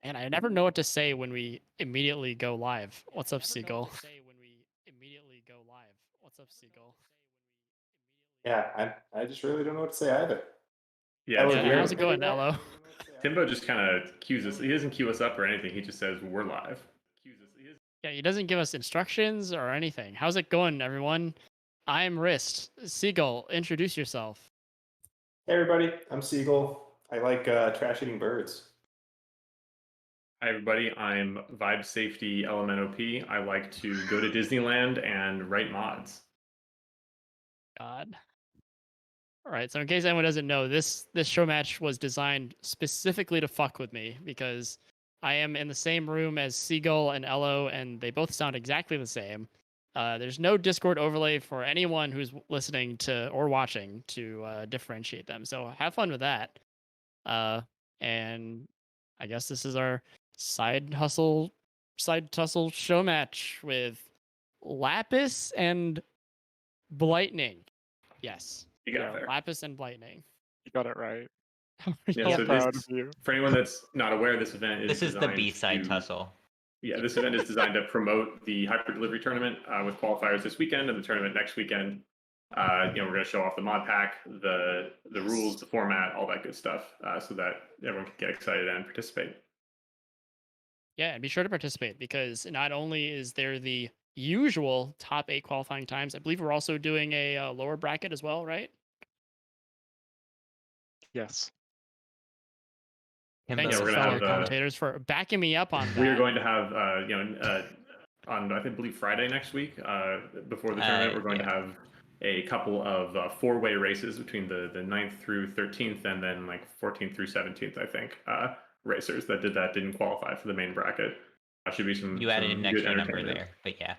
And I never know what to say when we immediately go live. What's up, Seagull? Yeah, I just really don't know what to say either. Yeah, Elo, it's do you Yeah, have how's it weird. anything going, to Elo? Timbo just kind of cues us. He doesn't cue us up or anything. He just says we're live. Yeah, he doesn't give us instructions or anything. How's it going, everyone? I'm Wrist. Seagull, introduce yourself. Hey everybody, I'm Seagull. I like trash eating birds. Hi everybody, I'm Vibe Safety LMNOP. I like to go to Disneyland and write mods. God. All right, so in case anyone doesn't know, this show match was designed specifically to fuck with me because I am in the same room as Seagull and Elo, and they both sound exactly the same. There's no Discord overlay for anyone who's listening to or watching to differentiate them. So have fun with that. And I guess this is our side tussle show match with Lapis and Blightning. Yes. You got Yeah, there. Lapis and Blightning. You got it right. Yeah, so Proud of this, you. for anyone that's not aware, this event is This is the designed B-side to, tussle. Yeah, this event is designed to promote the hyper delivery tournament with qualifiers this weekend and the tournament next weekend. We're going to show off the mod pack, the rules, the format, all that good stuff, so that everyone can get excited and participate. Yeah, and be sure to participate because not only is there the usual top 8 qualifying times, I believe we're also doing a lower bracket as well, right? Yes. Thanks, Yeah, we're gonna fellow have, commentators, for backing me up on that. We are going to have, on I think believe Friday next week, before the tournament, we're going to have a couple of 4-way races between the 9th through 13th, and then like 14th through 17th, I think, racers that didn't qualify for the main bracket. Should be some. You added some an good extra number entertainment there, but yeah.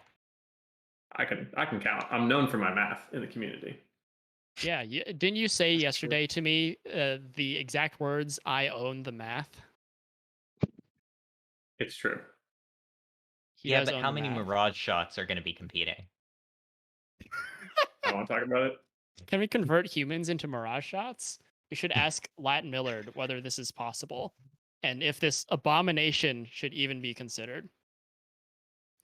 I can count. I'm known for my math in the community. Yeah, didn't you say yesterday to me the exact words, "I own the math"? It's true. He Yeah, does but own how the many math. Mirage shots are going to be competing? I want to talk about it. Can we convert humans into mirage shots? We should ask Lat Millard whether this is possible and if this abomination should even be considered.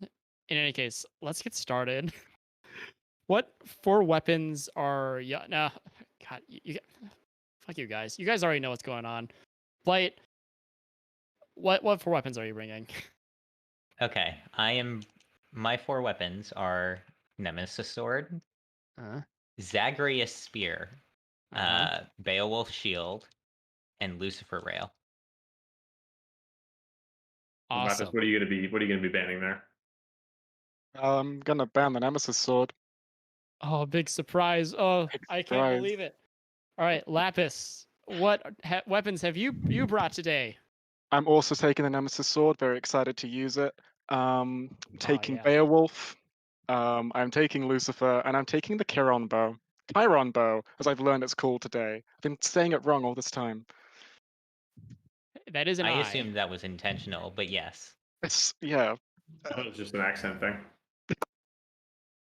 In any case, let's get started. What 4 weapons are nah, God, fuck you guys. You guys already know what's going on. Blight, what 4 weapons are you bringing? Okay, my 4 weapons are Nemesis Sword, Zagreus Spear, Beowulf Shield, and Lucifer Rail. Awesome. What are you gonna be banning there? I'm gonna ban the Nemesis Sword. Oh, big surprise. Oh, I can't believe it. All right, Lapis, what weapons have you brought today? I'm also taking the Nemesis Sword. Very excited to use it. Taking yeah. Beowulf. I'm taking Lucifer, and I'm taking the Chiron bow. Chiron bow, as I've learned it's called today. I've been saying it wrong all this time. That is an I eye. assumed that was intentional, but yes. It's yeah. It was just an accent thing.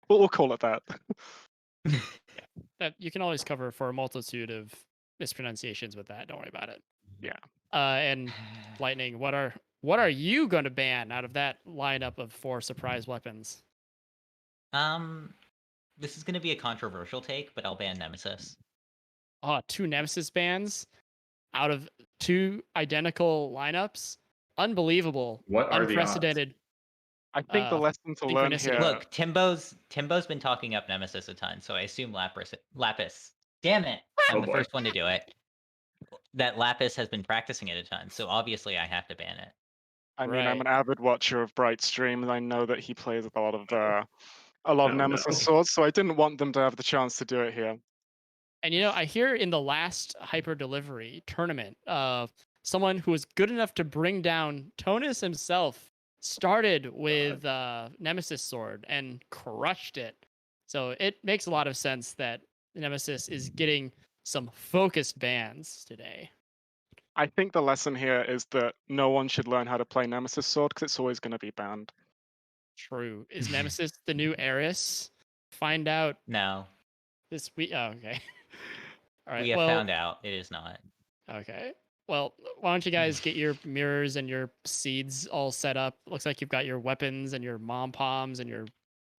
We'll call it that. That you can always cover for a multitude of mispronunciations with that. Don't worry about it. Yeah. And Lightning, what are you going to ban out of that lineup of 4 surprise weapons? This is going to be a controversial take, but I'll ban Nemesis. Oh, 2 Nemesis bans out of 2 identical lineups. Unbelievable. What are unprecedented. I think the lesson to learn here. Look, Timbo's been talking up Nemesis a ton, so I assume Lapis. Damn it! I'm the first one to do it. That Lapis has been practicing it a ton, so obviously I have to ban it. I mean, I'm an avid watcher of Bright Stream, and I know that he plays a lot of Nemesis swords, so I didn't want them to have the chance to do it here. And I hear in the last hyper delivery tournament, someone who was good enough to bring down Tonus himself started with Nemesis Sword and crushed it. So it makes a lot of sense that Nemesis is getting some focused bans today. I think the lesson here is that no one should learn how to play Nemesis Sword because it's always going to be banned. True. Is Nemesis the new Eris? Find out. No. This week. Oh, okay. All right. We have found out it is not. Okay. Well, why don't you guys get your mirrors and your seeds all set up? Looks like you've got your weapons and your mom poms and your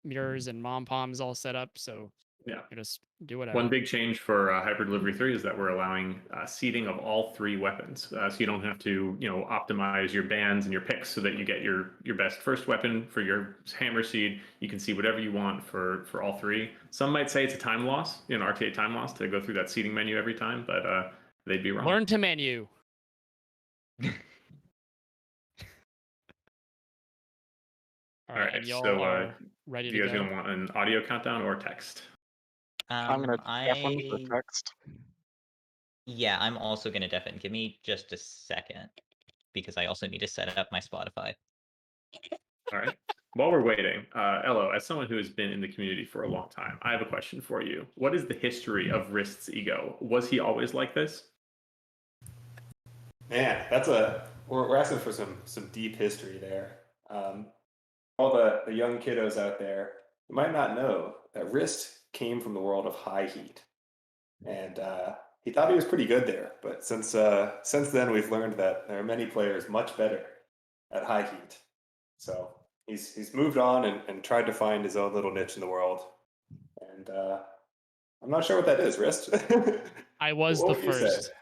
mirrors and mom poms all set up. So Yeah. you just do whatever. One big change for Hyper Delivery 3 is that we're allowing seeding of all 3 weapons. So you don't have to, optimize your bands and your picks so that you get your best first weapon for your hammer seed. You can see whatever you want for all 3. Some might say it's a time loss, an RTA time loss to go through that seeding menu every time, but they'd be wrong. Learn to menu. All right, and y'all are ready do you to guys go. gonna want an audio countdown or text? I'm gonna definitely for text. Yeah, I'm also gonna definitely. Give me just a second because I also need to set up my Spotify. All right. While we're waiting, Elo, as someone who has been in the community for a long time, I have a question for you. What is the history of Rist's ego? Was he always like this? Man, we're asking for some deep history there. All the young kiddos out there, you might not know that Rist came from the world of high heat, and he thought he was pretty good there. But since then, we've learned that there are many players much better at high heat. So he's moved on and tried to find his own little niche in the world. And I'm not sure what that is, Rist. I was What the would you say? first.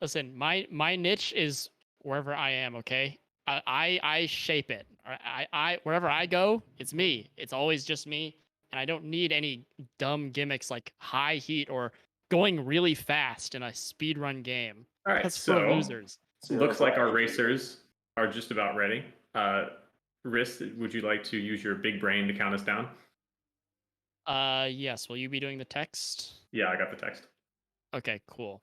Listen, my niche is wherever I am. Okay, I shape it. I wherever I go, it's me. It's always just me, and I don't need any dumb gimmicks like high heat or going really fast in a speed run game. All right, That's for losers. Looks like our racers are just about ready. Rist, would you like to use your big brain to count us down? Yes. Will you be doing the text? Yeah, I got the text. Okay, cool.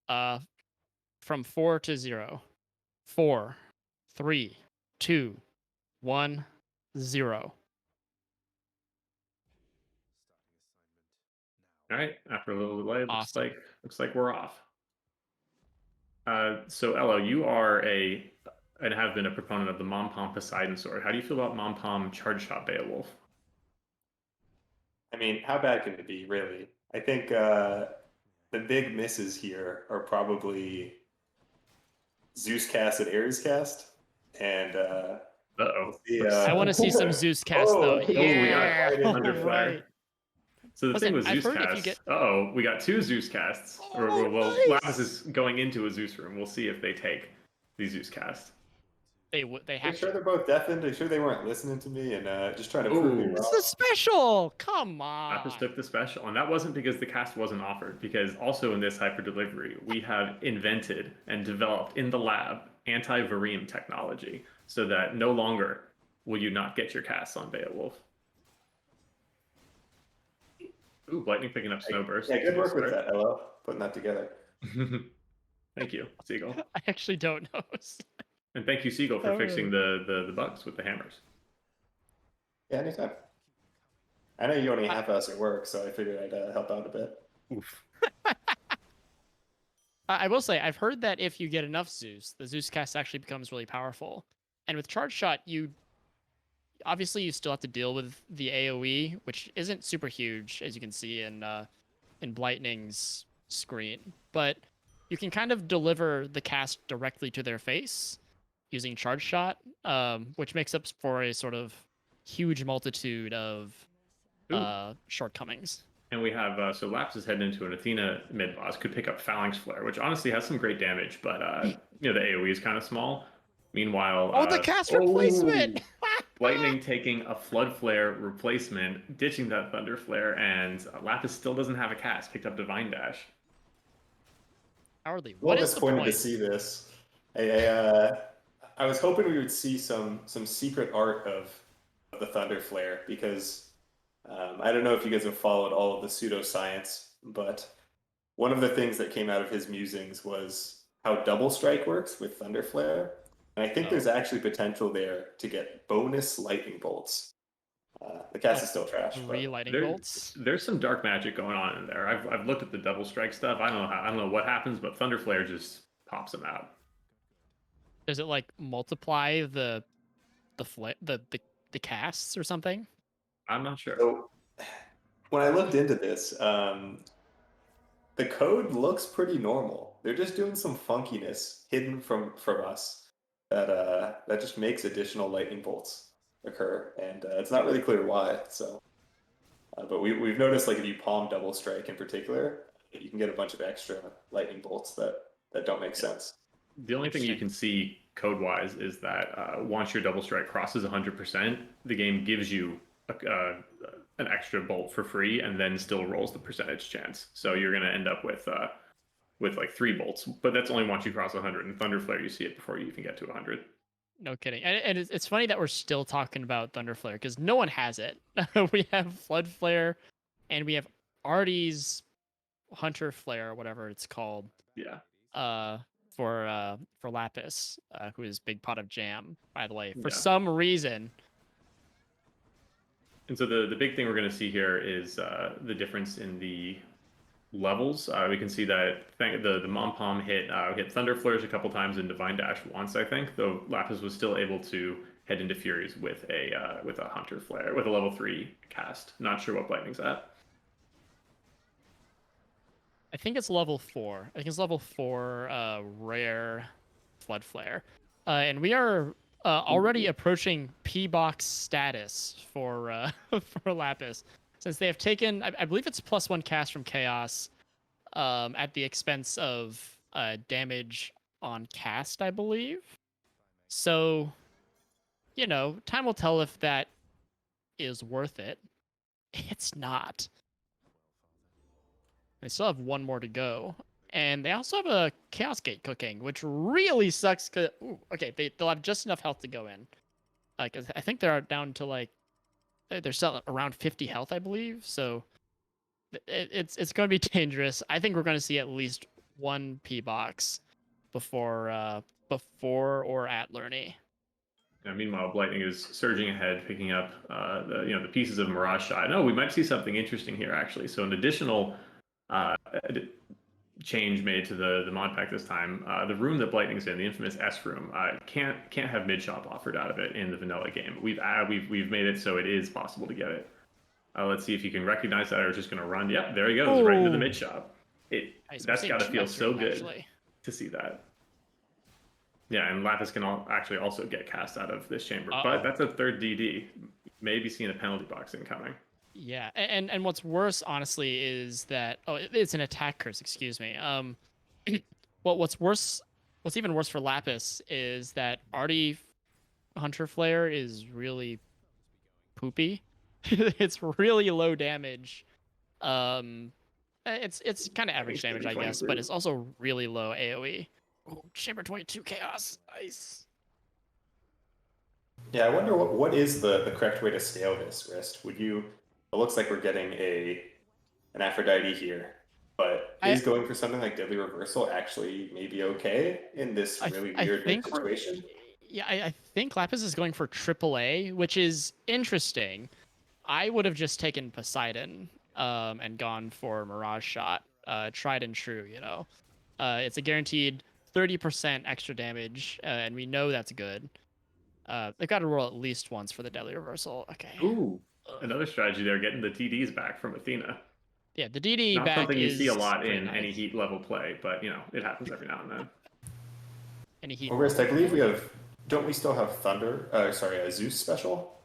From 4 to 0. 4, 3, 2, 1, 0. All right. After a little delay, Awesome. looks like we're off. So Elo, you are and have been a proponent of the Mom Pom Poseidon sword. How do you feel about Mom Pom Charge Shot Beowulf? I mean, how bad can it be, really? I think the big misses here are probably Zeus cast and Ares cast, and Uh-oh. I want to see some Zeus cast though. Yeah, we got Thunder Flare. Right. So the Listen, thing with I've Zeus heard if cast, you get- we got 2 Zeus casts. Oh, well, nice. Lapis is going into a Zeus room. We'll see if they take the Zeus cast. They Are have you sure to. they're both deafened? Are you sure they weren't listening to me and just trying to prove me Ooh. wrong? This is a special. Come on. Lapis took the special, and that wasn't because the cast wasn't offered, because also in this hyper delivery, we have invented and developed in the lab anti-vareem technology, so that no longer will you not get your casts on Beowulf. Ooh, lightning picking up Snowburst. Yeah, good work with that, Hello. Putting that together. Thank you, Seagull. I actually don't know. And thank you, Seagull, for fixing the bugs with the hammers. Yeah, anytime. I know you only half us at work, so I figured I'd help out a bit. Oof. I will say, I've heard that if you get enough Zeus, the Zeus cast actually becomes really powerful. And with Charge Shot, you still have to deal with the AoE, which isn't super huge, as you can see in Blightning's screen. But you can kind of deliver the cast directly to their face using Charge Shot, which makes up for a sort of huge multitude of shortcomings. And we have, so Lapis is heading into an Athena mid-boss, could pick up Phalanx Flare, which honestly has some great damage, but the AoE is kind of small. Meanwhile... the cast replacement! Lightning taking a Flood Flare replacement, ditching that Thunder Flare, and Lapis still doesn't have a cast, picked up Divine Dash. Cowardly. Well, What is the point? to see this. I was hoping we would see some secret art of the Thunder Flare, because I don't know if you guys have followed all of the pseudoscience, but one of the things that came out of his musings was how Double Strike works with Thunder Flare. And I think there's actually potential there to get bonus lightning bolts. The cast is still trash. 3 lightning bolts. There's some dark magic going on in there. I've looked at the Double Strike stuff. I don't know what happens, but Thunder Flare just pops them out. Does it like multiply the casts or something? I'm not sure. So when I looked into this, the code looks pretty normal. they're just doing some funkiness hidden from us that that just makes additional lightning bolts occur, and it's not really clear why. So, but we've noticed like if you palm double strike in particular, you can get a bunch of extra lightning bolts that don't make sense. The only thing you can see code-wise is that once your double strike crosses 100%, the game gives you an extra bolt for free, and then still rolls the percentage chance. So you're going to end up with like 3 bolts, but that's only once you cross 100. In Thunderflare, you see it before you even get to 100. No kidding. And it's funny that we're still talking about Thunderflare because no one has it. We have Flood Flare, and we have Artie's Hunter Flare, whatever it's called. Yeah. For Lapis, who is Big Pot of Jam, by the way, for Yeah. some reason. And so the big thing we're going to see here is the difference in the levels. We can see that the Mom Pom hit Thunder Flares a couple times and Divine Dash once, I think, though Lapis was still able to head into Furies with a Hunter Flare, with a level 3 cast. Not sure what Lightning's at. I think it's level 4. I think it's level 4 rare Flood Flare. And we are already approaching P-Box status for for Lapis. Since they have taken, I believe it's +1 cast from Chaos at the expense of damage on cast, I believe. So, you know, time will tell if that is worth it. It's not. They still have 1 more to go. And they also have a Chaos Gate cooking, which really sucks. Okay, they'll have just enough health to go in. Like, I think they're down to like, they're still around 50 health, I believe. So it's going to be dangerous. I think we're going to see at least 1 P-Box before or at Lurney. Meanwhile, Lightning is surging ahead, picking up the pieces of Mirage Shot. No, we might see something interesting here, actually. So an additional change made to the mod pack this time. The room that Lightning's in, the infamous S room, can't have mid shop offered out of it in the vanilla game. We've made it so it is possible to get it. Let's see if you can recognize that, or it's just going to run. Yep, there he goes, right into the mid shop. That's got to feel so good to see that. Yeah, and Lapis can actually also get cast out of this chamber, but that's a 3rd DD. Maybe seeing a penalty box incoming. Yeah, and what's worse, honestly, is that it's an attack curse. Excuse me. What's even worse for Lapis is that Artie Hunter Flare is really poopy. It's really low damage. It's kind of average damage, I guess, but it's also really low AOE. Oh, Chamber 22 Chaos. Nice. Yeah, I wonder what is the correct way to scale this wrist. It looks like we're getting an Aphrodite here, but is going for something like Deadly Reversal actually maybe okay in this really weird situation? Yeah, I think Lapis is going for AAA, which is interesting. I would have just taken Poseidon and gone for Mirage Shot, tried and true, you know. It's a guaranteed 30% extra damage, and we know that's good. They've got to roll at least once for the Deadly Reversal. Okay. Ooh, another strategy there, getting the TDs back from Athena. Yeah, the DD Not back something you see a lot in nice. any Heat level play, but, it happens every now and then. Any Heat. Well, Rist, I believe don't we still have a Zeus special?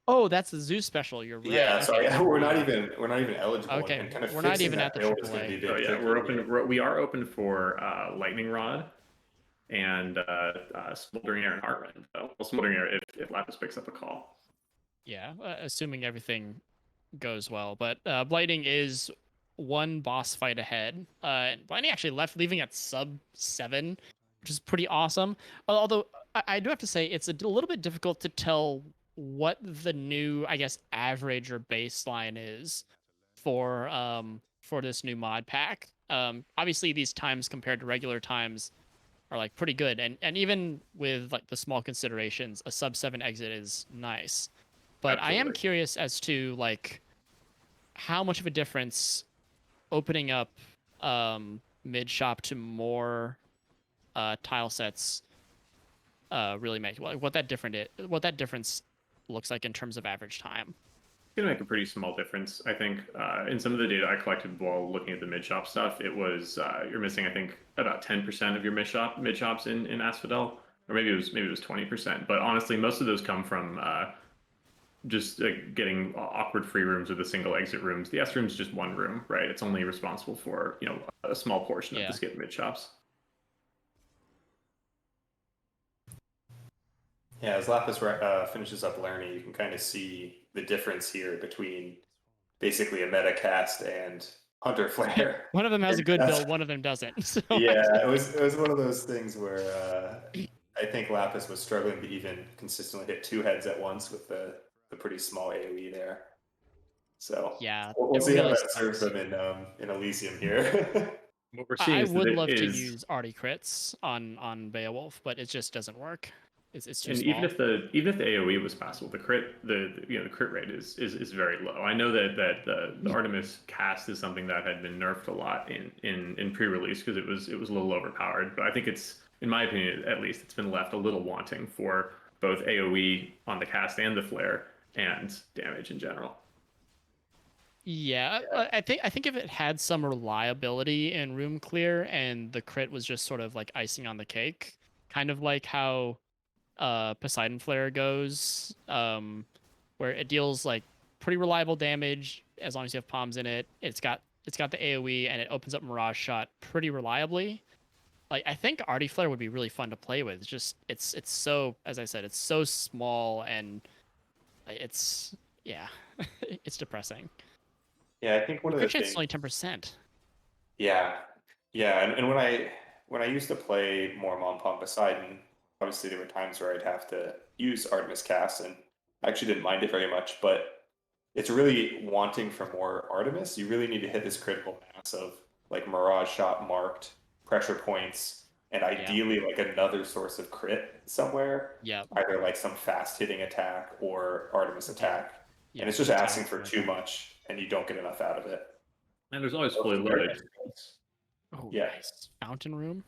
Oh, that's the Zeus special. You're right. Yeah, sorry, we're not even eligible. Okay, and kind of we're not even at the AAA. Oh yeah, we're open. We are open for Lightning Rod and Smoldering Air and Heart Rend. Well, Smoldering Air if Lapis picks up a call. Yeah, assuming everything goes well. But Blighting is 1 boss fight ahead. Blighting actually leaving at sub 7, which is pretty awesome. Although I do have to say it's a little bit difficult to tell what the new, I guess, average or baseline is for this new mod pack. Obviously these times compared to regular times are like pretty good, and even with like the small considerations, a sub 7 exit is nice. But absolutely. I am curious as to like how much of a difference opening up mid shop to more tile sets really make, like what that difference looks like in terms of average time. going to make a pretty small difference, I think. In some of the data I collected while looking at the mid shop stuff, it was you're missing, I think, about 10% of your mid shops in Asphodel, or maybe it was 20%. But honestly, most of those come from just getting awkward free rooms or the single exit rooms. The S room is just one room, right? It's only responsible for a small portion of the skip mid shops. Yeah, as Lapis finishes up learning, you can kind of see the difference here between basically a meta cast and Hunter Flare. One of them has a good build, one of them doesn't. So yeah, it was one of those things where I think Lapis was struggling to even consistently hit 2 heads at once with the pretty small AoE there. So yeah, we'll see how that serves them in Elysium here. What we're seeing I would love to use Artie crits on Beowulf, but it just doesn't work. It's too small. Even if the AoE was passable, the crit rate is very low. I know that the Artemis cast is something that had been nerfed a lot in pre-release because it was a little overpowered. But I think it's, in my opinion at least, it's been left a little wanting for both AoE on the cast and the flare and damage in general. Yeah, I think if it had some reliability in room clear and the crit was just sort of like icing on the cake, kind of like how Poseidon Flare goes, where it deals like pretty reliable damage as long as you have palms in it. It's got the AoE and it opens up Mirage Shot pretty reliably. Like I think Artie Flare would be really fun to play with. It's just it's so, as I said, it's so small and it's it's depressing. Yeah, I think one of the things. It's only 10%. Yeah, and when I used to play more Mom Poseidon, obviously there were times where I'd have to use Artemis cast, and I actually didn't mind it very much. But it's really wanting for more Artemis. You really need to hit this critical mass of like Mirage Shot marked pressure points, and ideally like another source of crit somewhere. Yeah. Either like some fast hitting attack or Artemis attack. Yeah, and it's just asking for too much, and you don't get enough out of it. And there's always fully loaded. Oh, yeah. Nice. Fountain room.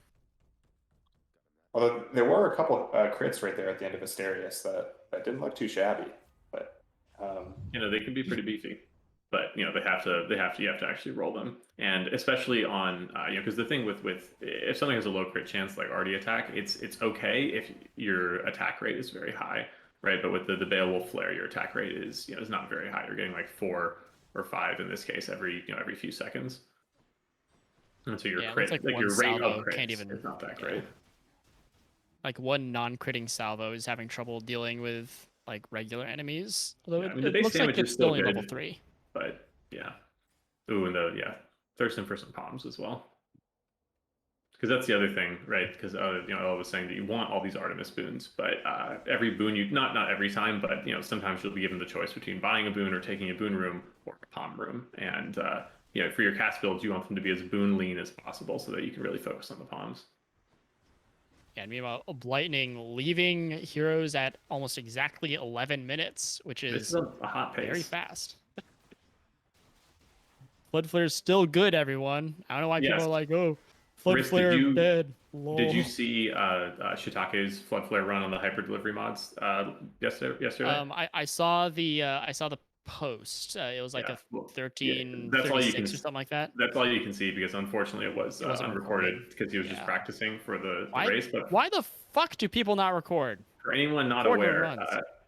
Although there were a couple crits right there at the end of Asterius that didn't look too shabby, but they can be pretty beefy, but you have to actually roll them, and especially on because the thing with if something has a low crit chance like Artie attack, it's okay if your attack rate is very high. Right, but with the Beowulf Flare, your attack rate is not very high. You're getting like 4 or 5 in this case every few seconds. And so your crit, like your rate of crits, is not that great. Like one non-critting salvo is having trouble dealing with like regular enemies. Although the base looks damage like it's is still only good, level 3. But yeah, ooh, and thirsting for some palms as well. Because that's the other thing, right? Because I was saying that you want all these Artemis boons, but every boon you not every time, but sometimes you'll be given the choice between buying a boon or taking a boon room or a palm room, and for your cast builds, you want them to be as boon lean as possible so that you can really focus on the palms. Yeah, and meanwhile, Lightning leaving heroes at almost exactly 11 minutes, which is a hot pace. Very fast. Flood Flare's still good, everyone. I don't know why people are like, oh. Flood Flare dead. Lol. Did you see Shitake's Flood Flare run on the hyper delivery mods yesterday? I saw the post. It was like a 13:36 or something like that. That's all you can see because unfortunately it was unrecorded because he was just practicing for the race. But why the fuck do people not record? For anyone not aware,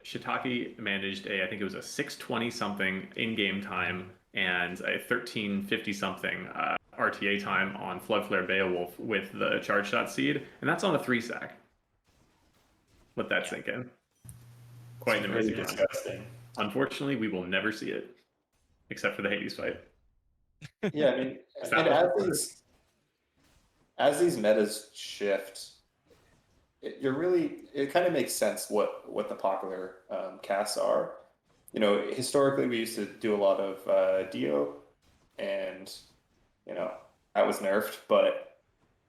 Shitake managed I think it was a 6:20 something in-game time and a 13:50 something RTA time on Flood Flare Beowulf with the charge shot seed, and that's on a 3-stack. Let that sink in. Quite an amazing run. Unfortunately, we will never see it, except for the Hades fight. Yeah, I mean, and as these metas shift, it kind of makes sense what the popular casts are. Historically we used to do a lot of Dio, and that was nerfed, but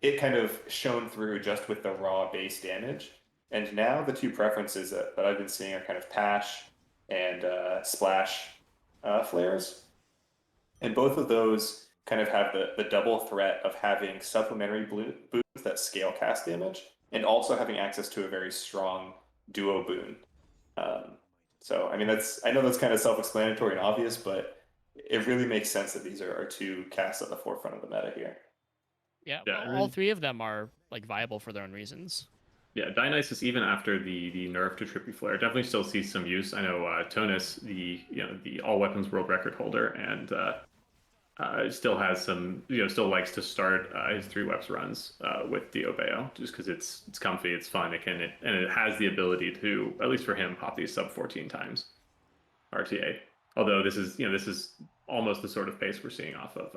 it kind of shone through just with the raw base damage. And now the two preferences that I've been seeing are kind of Pash and Splash flares. And both of those kind of have the double threat of having supplementary boosts that scale cast damage and also having access to a very strong duo boon. So I mean, I know that's kind of self-explanatory and obvious, but it really makes sense that these are two casts at the forefront of the meta here. Yeah, Yeah, all three of them are like viable for their own reasons. Yeah, Dionysus, even after the nerf to Trippy Flare, definitely still sees some use. I know Tonus, the all weapons world record holder, and still has some, still likes to start his 3 weps runs with Diobeo, just because it's comfy, it's fun, and it has the ability to, at least for him, pop these sub 14 times RTA. Although this is almost the sort of pace we're seeing off of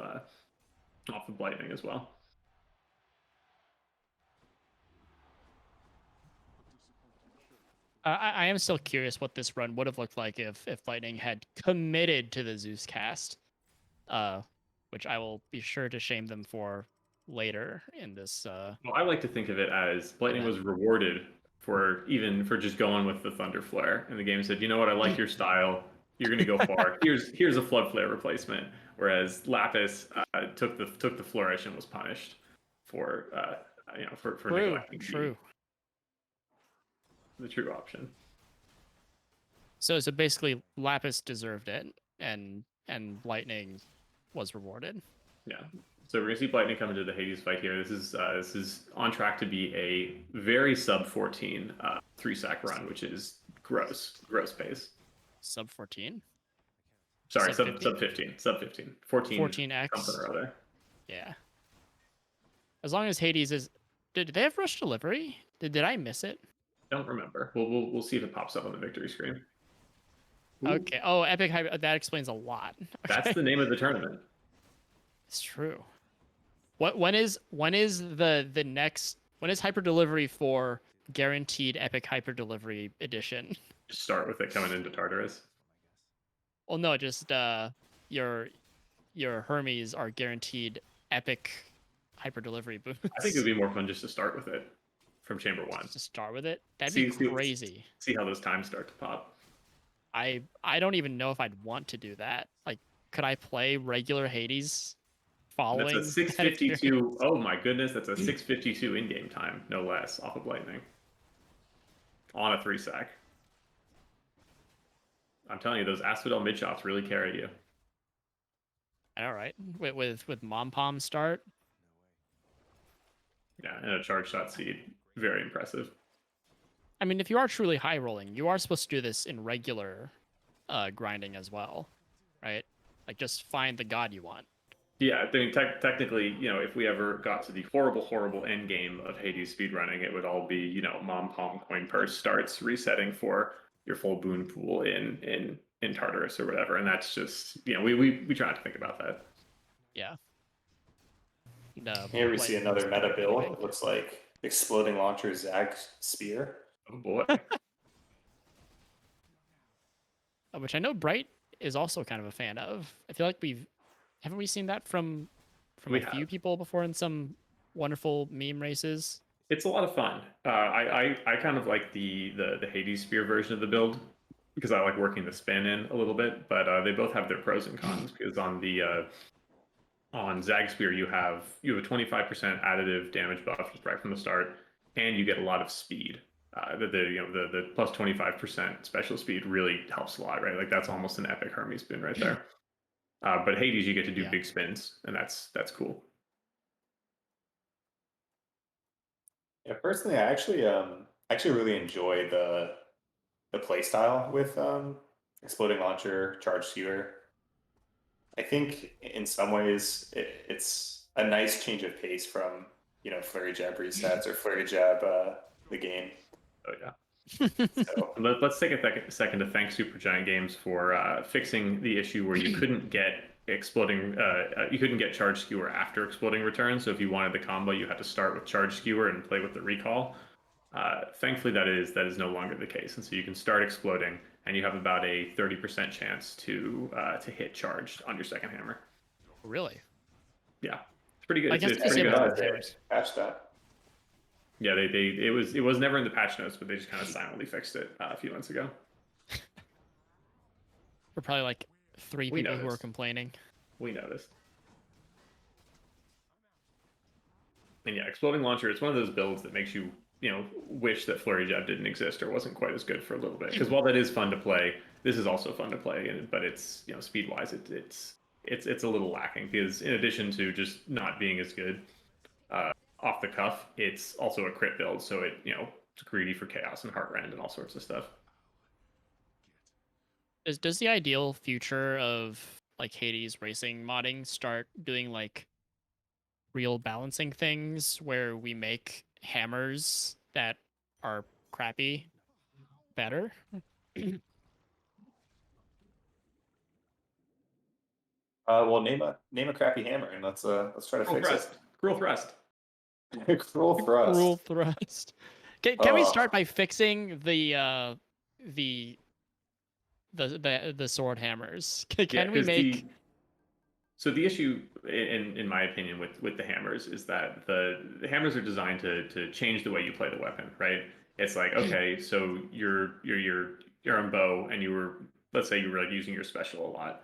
Lightning as well. I am still curious what this run would have looked like if Lightning had committed to the Zeus cast, which I will be sure to shame them for later in this. Well, I like to think of it as Lightning event. was rewarded for just going with the Thunder Flare, and the game said, you know what, I like your style. You're going to go far. Here's a Flood Flare replacement. Whereas Lapis took the Flourish and was punished for for neglecting the true option. So basically, Lapis deserved it, and Lightning was rewarded. Yeah. So we're gonna see Lightning come into the Hades fight here. This is on track to be a very sub 14 3-sack run, which is gross pace. Sub 14. Sorry, sub 15. 14x. Something or other. Yeah. As long as Hades is, did they have rush delivery? Did I miss it? Don't remember. We'll see if it pops up on the victory screen. Ooh. Okay. Oh, Epic Hyper. That explains a lot. Okay. That's the name of the tournament. It's true. When is the next, when is hyper delivery for guaranteed Epic Hyper Delivery edition? Just start with it coming into Tartarus. Well, no, just your Hermes are guaranteed Epic Hyper Delivery boosts. I think it would be more fun just to start with it from Chamber 1. Just to start with it. That'd be crazy. See how those times start to pop. I don't even know if I'd want to do that. Like, could I play regular Hades following? That's a 652. Oh my goodness, that's a 652 in-game time, no less, off of Lightning. On a 3-sack. I'm telling you, those Asphodel mid shots really carry you. All right, with Mom Pom start. Yeah, and a charge shot seed, very impressive. I mean, if you are truly high rolling, you are supposed to do this in regular grinding as well, right? Like, just find the god you want. Yeah, I mean, technically, if we ever got to the horrible end game of Hades speedrunning, it would all be, Mom Pom coin purse starts resetting for your full boon pool in Tartarus or whatever, and that's just, we try not to think about that. Yeah. Here we see another meta build. It looks like Exploding Launcher Zag Spear. Oh boy. Which I know Bright is also kind of a fan of. I feel like haven't we seen that from a few people before in some wonderful meme races? It's a lot of fun. I kind of like the Hades Spear version of the build because I like working the spin in a little bit, but they both have their pros and cons because on Zag Spear you have a 25% additive damage buff right from the start, and you get a lot of speed. The plus 25% special speed really helps a lot, right? Like that's almost an epic Hermes spin right there. But Hades, you get to do big spins, and that's cool. Yeah, personally, I actually really enjoy the play style with Exploding Launcher, Charge Skewer. I think in some ways it's a nice change of pace from Flurry Jab resets or Flurry Jab the game. Oh yeah. So let's take a second to thank Supergiant Games for fixing the issue where you couldn't get Charge Skewer after Exploding Return. So if you wanted the combo, you had to start with Charge Skewer and play with the recall. Thankfully, that is no longer the case, and so you can start Exploding, and you have about a 30% chance to hit Charged on your second hammer. Really? Yeah, it's pretty good. I guess it's pretty good. Patch that. Yeah, it was never in the patch notes, but they just kind of silently fixed it a few months ago. We're probably like 3 people who are complaining. We noticed. And yeah, Exploding Launcher, it's one of those builds that makes you wish that Flurry Jab didn't exist or wasn't quite as good for a little bit. Because while that is fun to play, this is also fun to play. But it's speed wise, it's a little lacking because in addition to just not being as good off the cuff, it's also a crit build, so it's greedy for chaos and heart rend and all sorts of stuff. Does the ideal future of like Hades racing modding start doing like real balancing things where we make hammers that are crappy better? Well, name a crappy hammer, and let's try to Cruel fix thrust. Cruel thrust. it. Cruel thrust. Cruel thrust. Can we start by fixing the sword hammers? Can we make? So the issue, in my opinion, with the hammers is that the hammers are designed to change the way you play the weapon, right? It's like, okay, so you're on bow, and let's say you were like using your special a lot,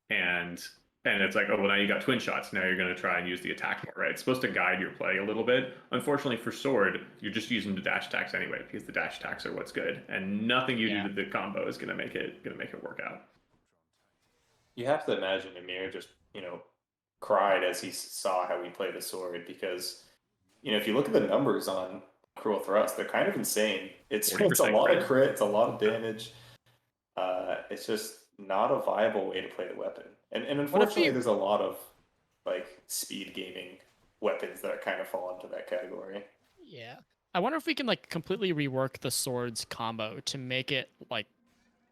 and it's like, oh, well, now you got twin shots. Now you're going to try and use the attack more, right? It's supposed to guide your play a little bit. Unfortunately, for sword, you're just using the dash attacks anyway because the dash attacks are what's good, and nothing you do to the combo is going to make it work out. You have to imagine Amir just cried as he saw how we play the sword because if you look at the numbers on Cruel Thrust, they're kind of insane. It's a lot of crit, it's a lot of damage. It's just not a viable way to play the weapon. And unfortunately, there's a lot of like speed gaming weapons that kind of fall into that category. Yeah, I wonder if we can like completely rework the sword's combo to make it like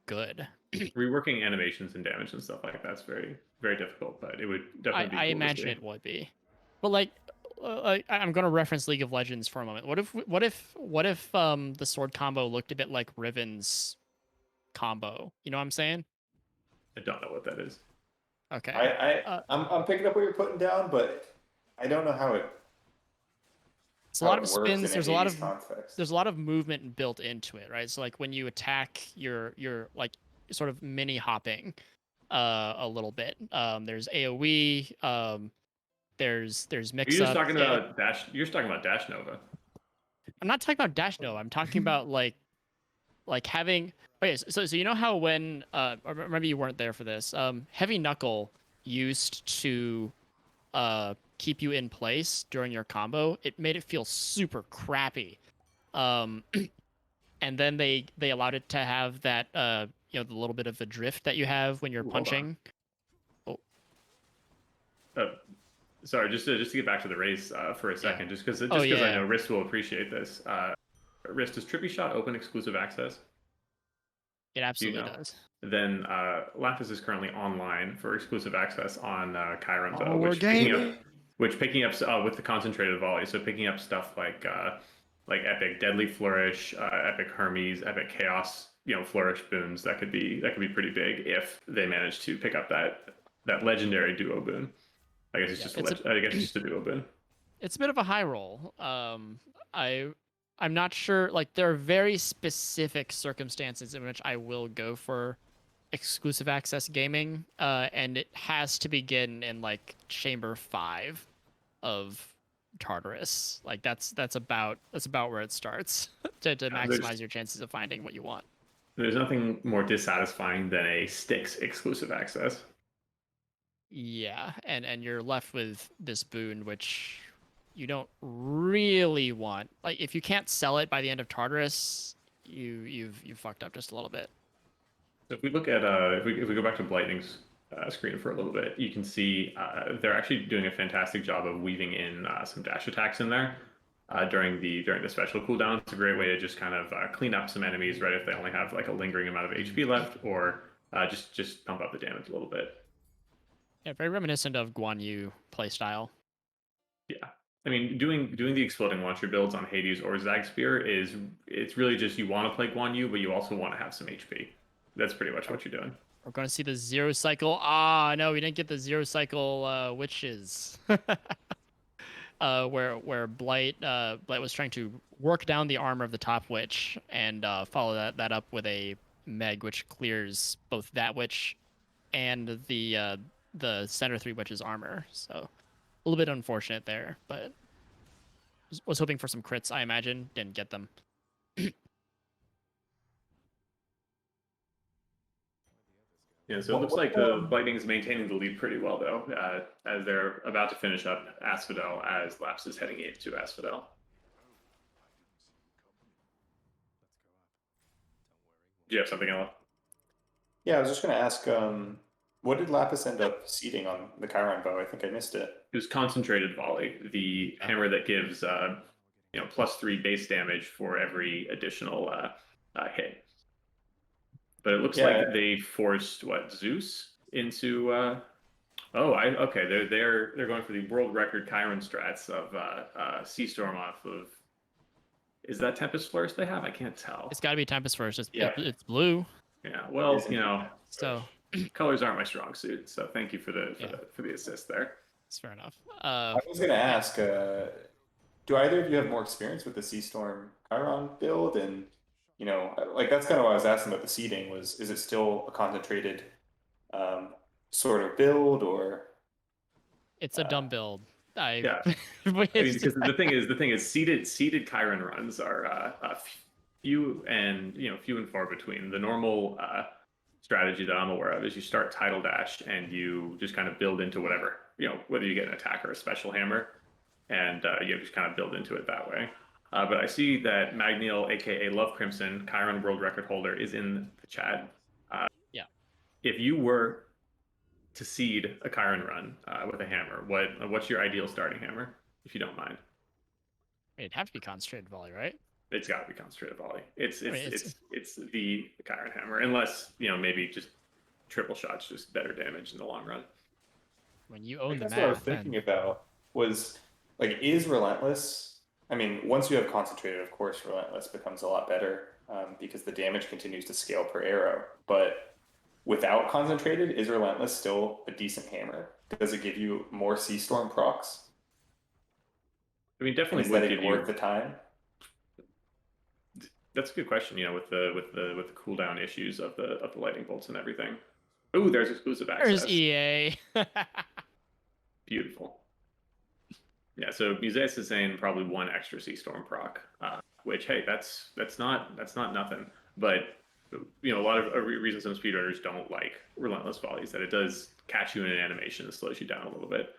good. Reworking animations and damage and stuff like that's very, very difficult, but it would definitely be cool. I imagine it would be, but like I'm going to reference League of Legends for a moment. What if the sword combo looked a bit like Riven's combo? You know what I'm saying? I don't know what that is. Okay. I'm picking up what you're putting down, but I don't know how it. It's a lot of spins. There's a lot of movement built into it, right? So like when you attack, you're like sort of mini hopping a little bit. There's AoE. There's mix You're up. just talking about Dash. You're just talking about Dash Nova. I'm not talking about Dash Nova. I'm talking about like having. Okay, so you know how when maybe you weren't there for this. Heavy Knuckle used to keep you in place during your combo. It made it feel super crappy. And then they allowed it to have that the little bit of the drift that you have when you're punching. Sorry, just to get back to the race for a second, just because I know Wrist will appreciate this. Wrist, does Trippy Shot open exclusive access? It absolutely does. Then Lapis is currently online for exclusive access on Chiron Bow, which picking up with the concentrated volley, so picking up stuff like Epic Deadly Flourish, Epic Hermes, Epic Chaos, Flourish boons that could be pretty big if they manage to pick up that legendary duo boon. I guess it's just a duo boon. It's a bit of a high roll. I'm not sure. Like there are very specific circumstances in which I will go for exclusive access gaming, and it has to begin in like Chamber 5 of Tartarus. Like that's about where it starts to maximize your chances of finding what you want. There's nothing more dissatisfying than a Styx exclusive access. Yeah, and you're left with this boon which you don't really want. Like if you can't sell it by the end of Tartarus, you've fucked up just a little bit. So if we look at if we go back to Blightning's screen for a little bit, you can see they're actually doing a fantastic job of weaving in some dash attacks in there during the special cooldown. It's a great way to just kind of clean up some enemies, right? If they only have like a lingering amount of HP left, or just pump up the damage a little bit. Yeah, very reminiscent of Guan Yu playstyle. Yeah. I mean, doing the exploding launcher builds on Hades or Zag Spear it's really just you want to play Guan Yu, but you also want to have some HP. That's pretty much what you're doing. We're going to see the zero cycle. Ah, no, we didn't get the zero cycle witches. Where Blight was trying to work down the armor of the top witch and follow that up with a Meg, which clears both that witch and the center 3 witches armor. So a little bit unfortunate there, but was hoping for some crits, I imagine. Didn't get them. Yeah, so it looks like the Lightning's maintaining the lead pretty well, though, as they're about to finish up Asphodel as Laps is heading into Asphodel. Do you have something else? Yeah, I was just going to ask, what did Lapis end up seeding on the Chiron bow? I think I missed it. It was concentrated volley, the hammer that gives +3 base damage for every additional hit. But it looks like they forced Zeus into. Okay. They're going for the world record Chiron strats of Sea Storm off of. Is that Tempest Flourish they have? I can't tell. It's got to be Tempest Flourish. It's blue. Yeah. Well, so colors aren't my strong suit. So thank you for the assist there. That's fair enough. I was going to ask, do either of you have more experience with the Sea Storm Chiron build? And that's kind of why I was asking about the seeding. Is it still a concentrated sort of build, or it's a dumb build? Yeah. Because the thing is, seeded Chiron runs are few and far between. The normal strategy that I'm aware of is you start Tidal Dash and you just kind of build into whatever, whether you get an attack or a special hammer, and you just kind of build into it that way. But I see that Magniel, aka Love Crimson, Chiron world record holder, is in the chat. Yeah. If you were to seed a Chiron run with a hammer, what's your ideal starting hammer, if you don't mind? It'd have to be concentrated volley, right? It's got to be concentrated volley. It's the Chiron hammer, unless maybe just triple shots, just better damage in the long run. When you own the map, what I was thinking about was is Relentless. I mean, once you have concentrated, of course, Relentless becomes a lot better because the damage continues to scale per arrow. But without concentrated, is Relentless still a decent hammer? Does it give you more Sea Storm procs? I mean, definitely. Is that it worth the time? That's a good question. With the cooldown issues of the lightning bolts and everything. Ooh, there's exclusive access. There's EA. Beautiful. Yeah, so Museus is saying probably 1 extra Sea Storm proc, which hey, that's not nothing. But a lot of reasons some speedrunners don't like Relentless volleys, that it does catch you in an animation that slows you down a little bit.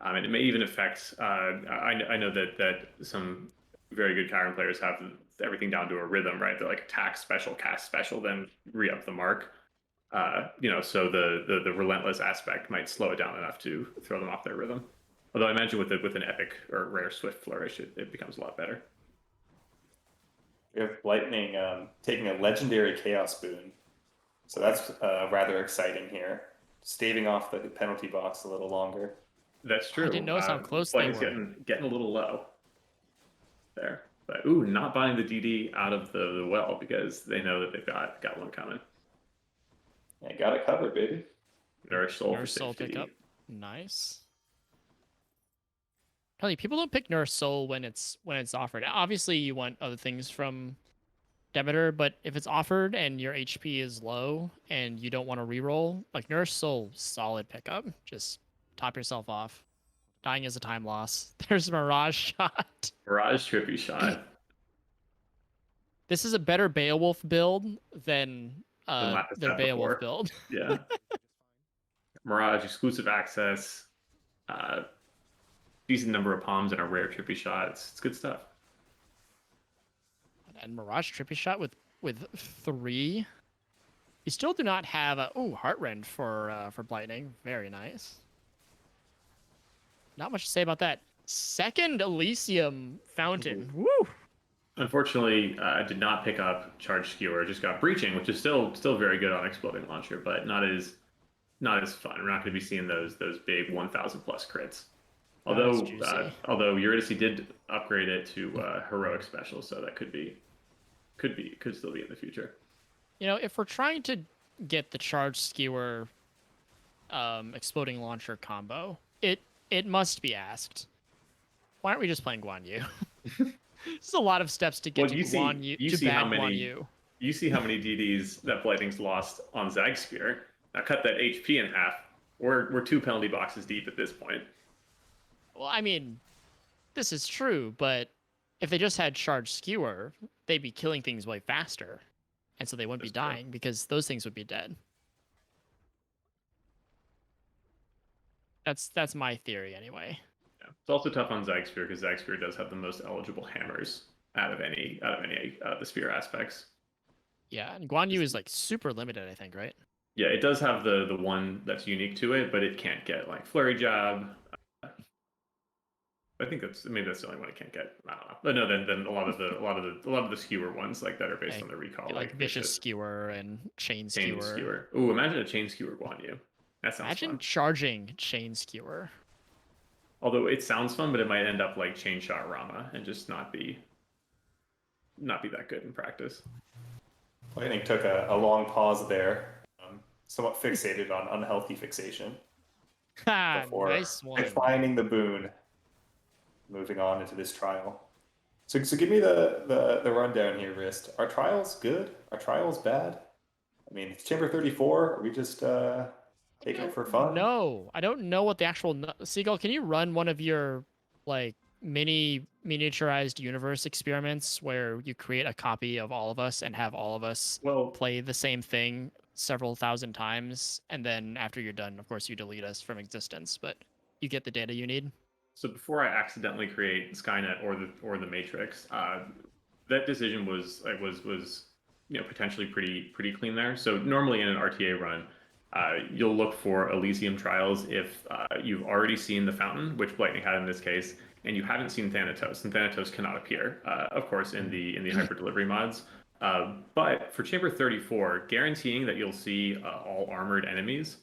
And it may even affect. I know that some very good Chiron players have everything down to a rhythm, right? They're like attack special, cast special, then re-up the mark. So the Relentless aspect might slow it down enough to throw them off their rhythm. Although I imagine with an epic or rare Swift Flourish, it becomes a lot better. We have Lightning taking a legendary Chaos Boon. So that's rather exciting here. Staving off the penalty box a little longer. That's true. I didn't notice how close they were. Getting a little low there. But not buying the DD out of the well because they know that they've got one coming. Yeah, got it covered, baby. Nourish Soul Nourish Soul pickup. Nice. People don't pick Nourish Soul when it's offered. Obviously, you want other things from Demeter, but if it's offered and your HP is low and you don't want to reroll, Nourish Soul, solid pickup. Just top yourself off. Dying is a time loss. There's Mirage Shot. Mirage Trippy Shot. This is a better Beowulf build than their Beowulf build. Yeah. Mirage, exclusive access, decent number of palms and a rare Trippy Shot. It's good stuff. And Mirage Trippy Shot with 3. You still do not have a Heartrend for Lightning. Very nice. Not much to say about that. Second Elysium Fountain. Woo! Unfortunately, I did not pick up Charge Skewer. Just got Breaching, which is still very good on Exploding Launcher, but not as fun. We're not going to be seeing those big 1,000+ crits. Although Eurydice did upgrade it to Heroic Special, so that could still be in the future. If we're trying to get the Charge Skewer Exploding Launcher combo, it must be asked, why aren't we just playing Guan Yu? There's a lot of steps to get to Guan Yu. You see how many DDs that Lightning's lost on Zag Spear. Now cut that HP in half. We're 2 penalty boxes deep at this point. Well, I mean, this is true, but if they just had charged skewer, they'd be killing things way faster, and so they wouldn't be That's true. dying because those things would be dead. That's my theory anyway. Yeah. It's also tough on Zagsphere because Zagsphere does have the most eligible hammers out of any the spear aspects. Yeah, and Guan Yu is like super limited, I think, right? Yeah, it does have the one that's unique to it, but it can't get like flurry jab. I think maybe that's the only one it can't get. I don't know. But no, then a lot of the skewer ones like that are based on the recall, like vicious skewer and chain skewer. Ooh, imagine a chain skewer Guan Yu. That sounds Imagine fun. charging chain skewer. Although it sounds fun, but it might end up like chain shot Rama and just not be that good in practice. I think took a long pause there, somewhat fixated on unhealthy fixation before Nice one. defining the boon. Moving on into this trial. So give me the rundown here, Wrist. Are trials good? Are trials bad? I mean, it's Chamber 34. Are we just taking it for fun? No, I don't know what the actual Seagull. Can you run one of your like miniaturized universe experiments where you create a copy of all of us and have all of us play the same thing several thousand times, and then after you're done, of course, you delete us from existence, but you get the data you need. So before I accidentally create Skynet or the Matrix, that decision was potentially pretty clean there. So normally in an RTA run, you'll look for Elysium trials if you've already seen the Fountain, which Lightning had in this case, and you haven't seen Thanatos, and Thanatos cannot appear, of course, in the hyper delivery mods. But for Chamber 34, guaranteeing that you'll see all armored enemies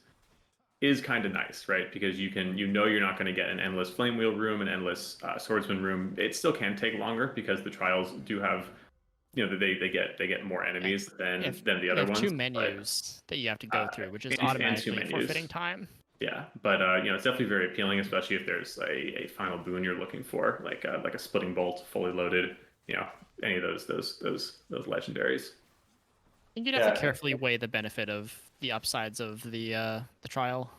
is kind of nice, right? Because you're not going to get an endless flame wheel room, an endless swordsman room. It still can take longer because the trials do have, they get more enemies than the other ones. Two menus that you have to go through, which is automatically forfeiting time. Yeah, but it's definitely very appealing, especially if there's a final boon you're looking for, like a splitting bolt, fully loaded. Any of those legendaries. I think you'd have to carefully weigh the benefit of the upsides of the trial.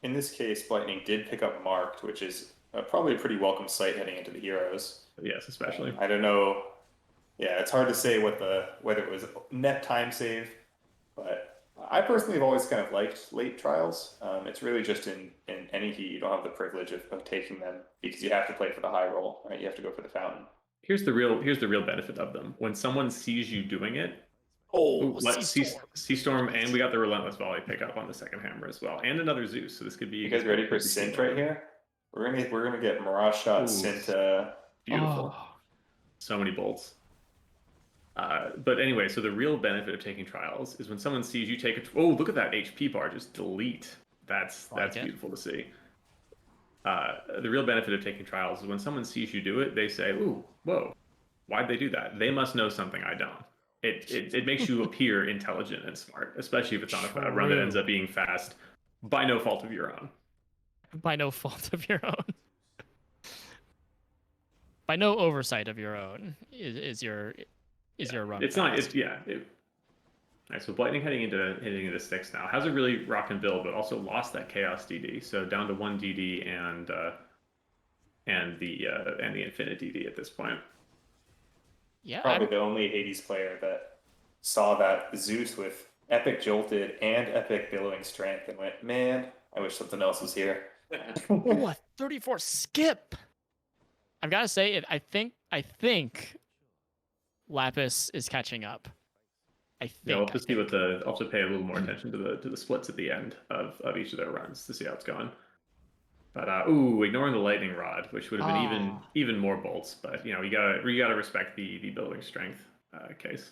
In this case, Lightning did pick up Marked, which is probably a pretty welcome sight heading into the Heroes. Yes, especially. I don't know. Yeah, it's hard to say whether it was net time save, but I personally have always kind of liked late trials. It's really just in any heat you don't have the privilege of taking them because you have to play for the high roll, right? You have to go for the Fountain. Here's the real benefit of them. When someone sees you doing it, Sea-Storm, and we got the Relentless Volley pickup on the second hammer as well, and another Zeus. So this could be. You guys ready for Sint right here? We're gonna get Mirage Shot Sint. Beautiful. So many bolts. But anyway, so the real benefit of taking trials is when someone sees you take look at that HP bar, just delete. That's beautiful to see. The real benefit of taking trials is when someone sees you do it, they say, "Ooh, whoa, why'd they do that? They must know something I don't." It makes you appear intelligent and smart, especially if it's on a run that ends up being fast by no fault of your own. By no fault of your own. By no oversight of your own is your run. It's fast. All right, so Lightning heading into 6 now has a really rockin' build, but also lost that Chaos DD, so down to 1 DD and the Infinite DD at this point. Yeah, probably the only Hades player that saw that Zeus with epic jolted and epic billowing strength and went, man, I wish something else was here. Ooh, a 34 skip. I've got to say it. I think Lapis is catching up. We'll have to see I'll have to pay a little more attention to the splits at the end of each of their runs to see how it's going. But ignoring the lightning rod, which would have been even more bolts. But you gotta respect the building strength case.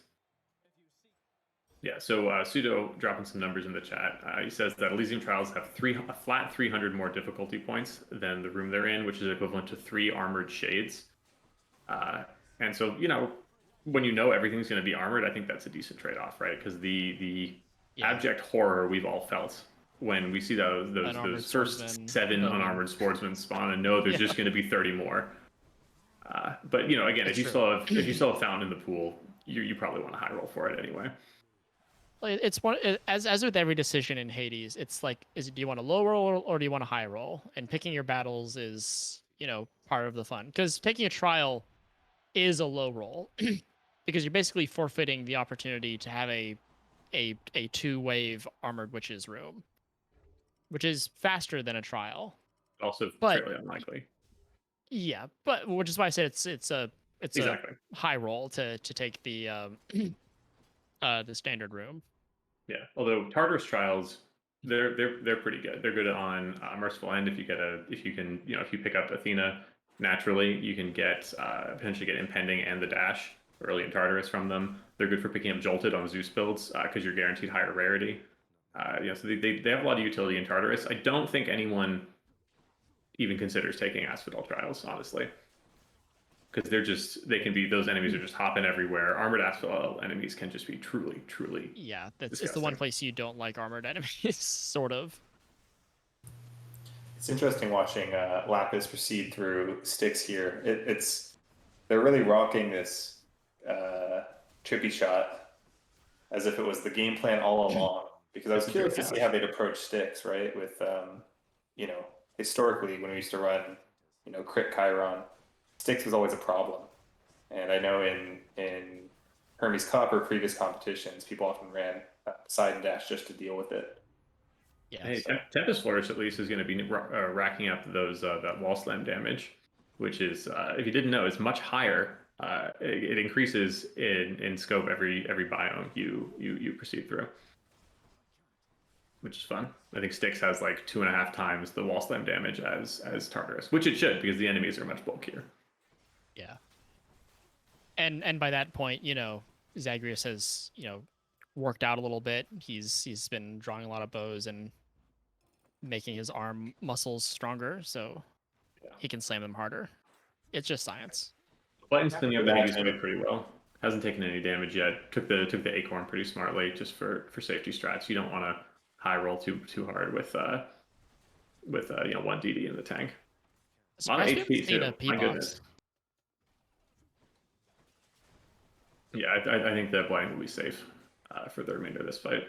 Yeah. So Pseudo dropping some numbers in the chat. He says that Elysium Trials have a flat 300 more difficulty points than the room they're in, which is equivalent to 3 armored shades. And so when everything's going to be armored, I think that's a decent trade-off, right? Because the abject horror we've all felt when we see those first 7 unarmored swordsmen spawn and know there's just going to be 30 more. But again, if you still have Fountain in the pool, you probably want to high roll for it anyway. It's as with every decision in Hades, it's like, do you want a low roll or do you want a high roll? And picking your battles is part of the fun, because taking a trial is a low roll because you're basically forfeiting the opportunity to have a 2-wave armored witches room, which is faster than a trial. Also But fairly unlikely. yeah, but which is why I said it's Exactly. a high roll to take the standard room. Yeah. Although Tartarus trials, they're pretty good. They're good on Merciful End if you can if you pick up Athena naturally, you can get potentially get Impending and the dash early in Tartarus from them. They're good for picking up Jolted on Zeus builds because you're guaranteed higher rarity. So they have a lot of utility in Tartarus. I don't think anyone even considers taking Asphodel trials, honestly. Because they can be, those enemies are just hopping everywhere. Armored Asphodel enemies can just be truly Yeah, it's the disgusting. one place you don't like armored enemies, sort of. It's interesting watching Lapis proceed through Styx here. They're really rocking this trippy shot as if it was the game plan all along. Because I was curious to see how they'd approach Styx, right? With historically when we used to run, crit Chiron, Styx was always a problem. And I know in Hermes Cup or previous competitions, people often ran side and dash just to deal with it. Yeah. Hey, Tempest Flourish at least is going to be racking up those that wall slam damage, which is if you didn't know, is much higher. It increases in scope every biome you proceed through, which is fun. I think Styx has like 2.5 times the wall slam damage as Tartarus, which it should because the enemies are much bulkier. Yeah. And by that point, Zagreus has worked out a little bit. He's been drawing a lot of bows and making his arm muscles stronger, so he can slam them harder. It's just science. Blight's been the other hand, he's played pretty well. Hasn't taken any damage yet. Took the acorn pretty smartly, just for safety strats. You don't want to high roll too hard with 1 DD in the tank. A lot of HP too. My goodness. Yeah, I think that Blight will be safe for the remainder of this fight.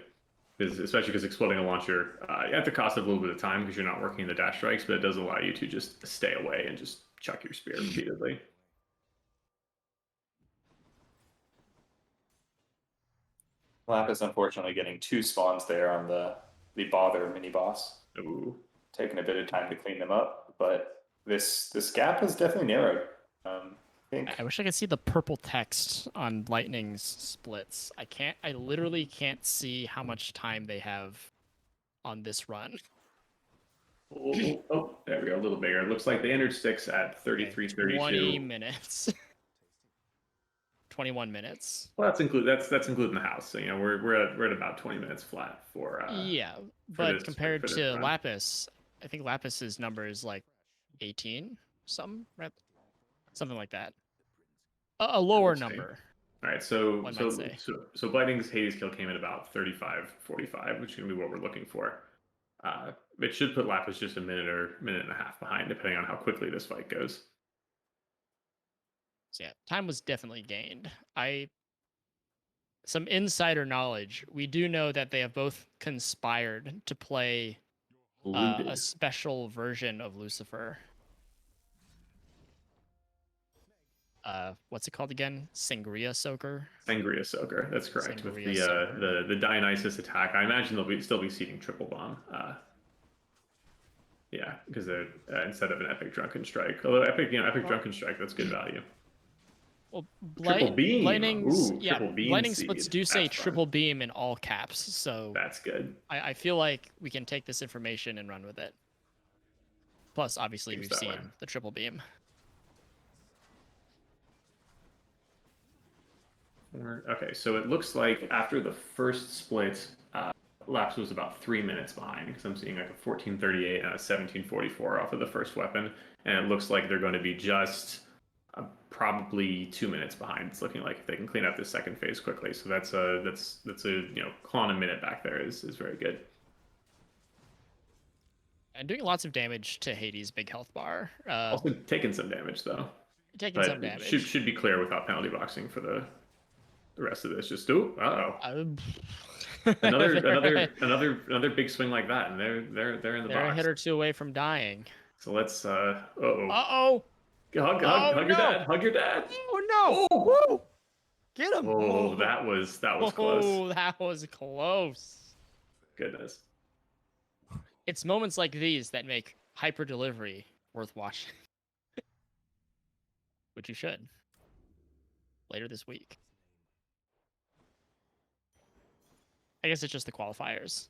Especially because exploding a launcher at the cost of a little bit of time because you're not working the dash strikes, but it does allow you to just stay away and just chuck your spear repeatedly. Lapis unfortunately getting 2 spawns there on the bother mini boss. Ooh. Taking a bit of time to clean them up, but this gap has definitely narrowed. I wish I could see the purple text on Lightning's splits. I literally can't see how much time they have on this run. Oh, there we go, a little bigger. It looks like they entered Styx at 33:32. 20 minutes. 21 minutes. Well, that's including the house. So we're at about 20 minutes flat for yeah, but compared to Lapis, I think Lapis's number is like 18 something like that. A lower number. All right, so Blighting's Hades kill came in about 35:45, which is gonna be what we're looking for. It should put Lapis just a minute and a half behind, depending on how quickly this fight goes. So yeah, time was definitely gained. Some insider knowledge. We do know that they have both conspired to play a special version of Lucifer. What's it called again? Sangria Soaker. Sangria Soaker. That's correct. With the Dionysus attack, I imagine they'll still be seeding triple bomb. Yeah, because they're instead of an epic drunken strike. Although epic drunken strike, that's good value. Well, triple beam. Lightning's, Ooh, triple beam Lightning seed. splits do say That's triple beam in all caps, so that's good. I feel like we can take this information and run with it. Plus, obviously, we've seen the triple beam. Okay, so it looks like after the first split, Lapis was about 3 minutes behind because I'm seeing like a 14:38 and a 17:44 off of the first weapon, and it looks like they're going to be just probably 2 minutes behind. It's looking like if they can clean up this second phase quickly, so that's a clawing a minute back there is very good. And doing lots of damage to Hades' big health bar. Also taking some damage though. Taking some damage. Should be clear without penalty boxing for the rest of this. Just another big swing like that, and they're in the box. They're a hit or two away from dying. So let's Hug Oh, your no. dad. Hug your dad. Oh no! Oh, Woo! Get him! oh, that was close. Oh, that was close. Goodness. It's moments like these that make hyper delivery worth watching, which you should later this week. I guess it's just the qualifiers.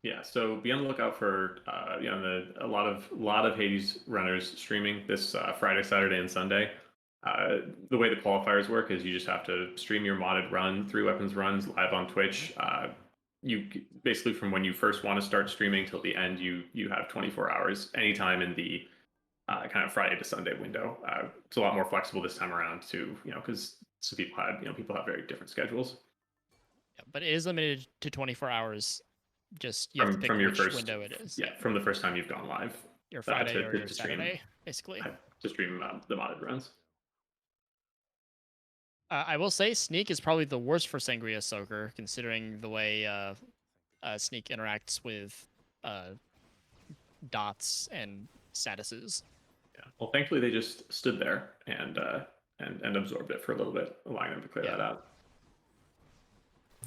Yeah, so be on the lookout for a lot of Hades runners streaming this Friday, Saturday, and Sunday. The way the qualifiers work is you just have to stream your modded run, 3 weapons runs live on Twitch. You basically from when you first want to start streaming till the end, you have 24 hours anytime in the kind of Friday to Sunday window. It's a lot more flexible this time around too, because some people have very different schedules. Yeah, but it is limited to 24 hours. Just you have to pick from your which first window it is. Yeah, from the first time you've gone live. Your Friday or your to stream, Saturday, basically. To stream the modded runs. I will say Sneak is probably the worst for Sangria Soaker, considering the way Sneak interacts with dots and statuses. Yeah. Well, thankfully they just stood there and absorbed it for a little bit, allowing them to clear that out.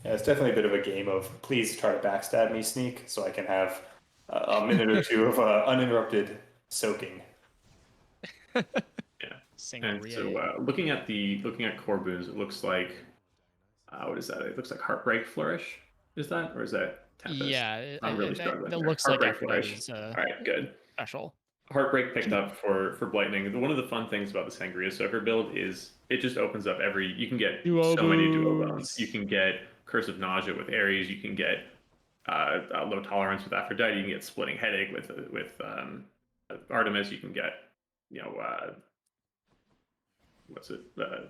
Yeah, it's definitely a bit of a game of please try to backstab me, Sneak, so I can have a minute or two of uninterrupted soaking. Yeah. Sangria. And so looking at core boons, it looks like what is that? It looks like Heartbreak Flourish. Is that, or is that Tempest? Yeah, I'm really struggling. It there. looks like Heartbreak Flourish. Aphrodite's All right, good. special. Heartbreak picked up for Blightning. One of the fun things about the Sangria Soaker build is it just opens up you can get Duo so many duo boons. bones. You can get Curse of Nausea with Ares. You can get low tolerance with Aphrodite. You can get splitting headache with Artemis. You can get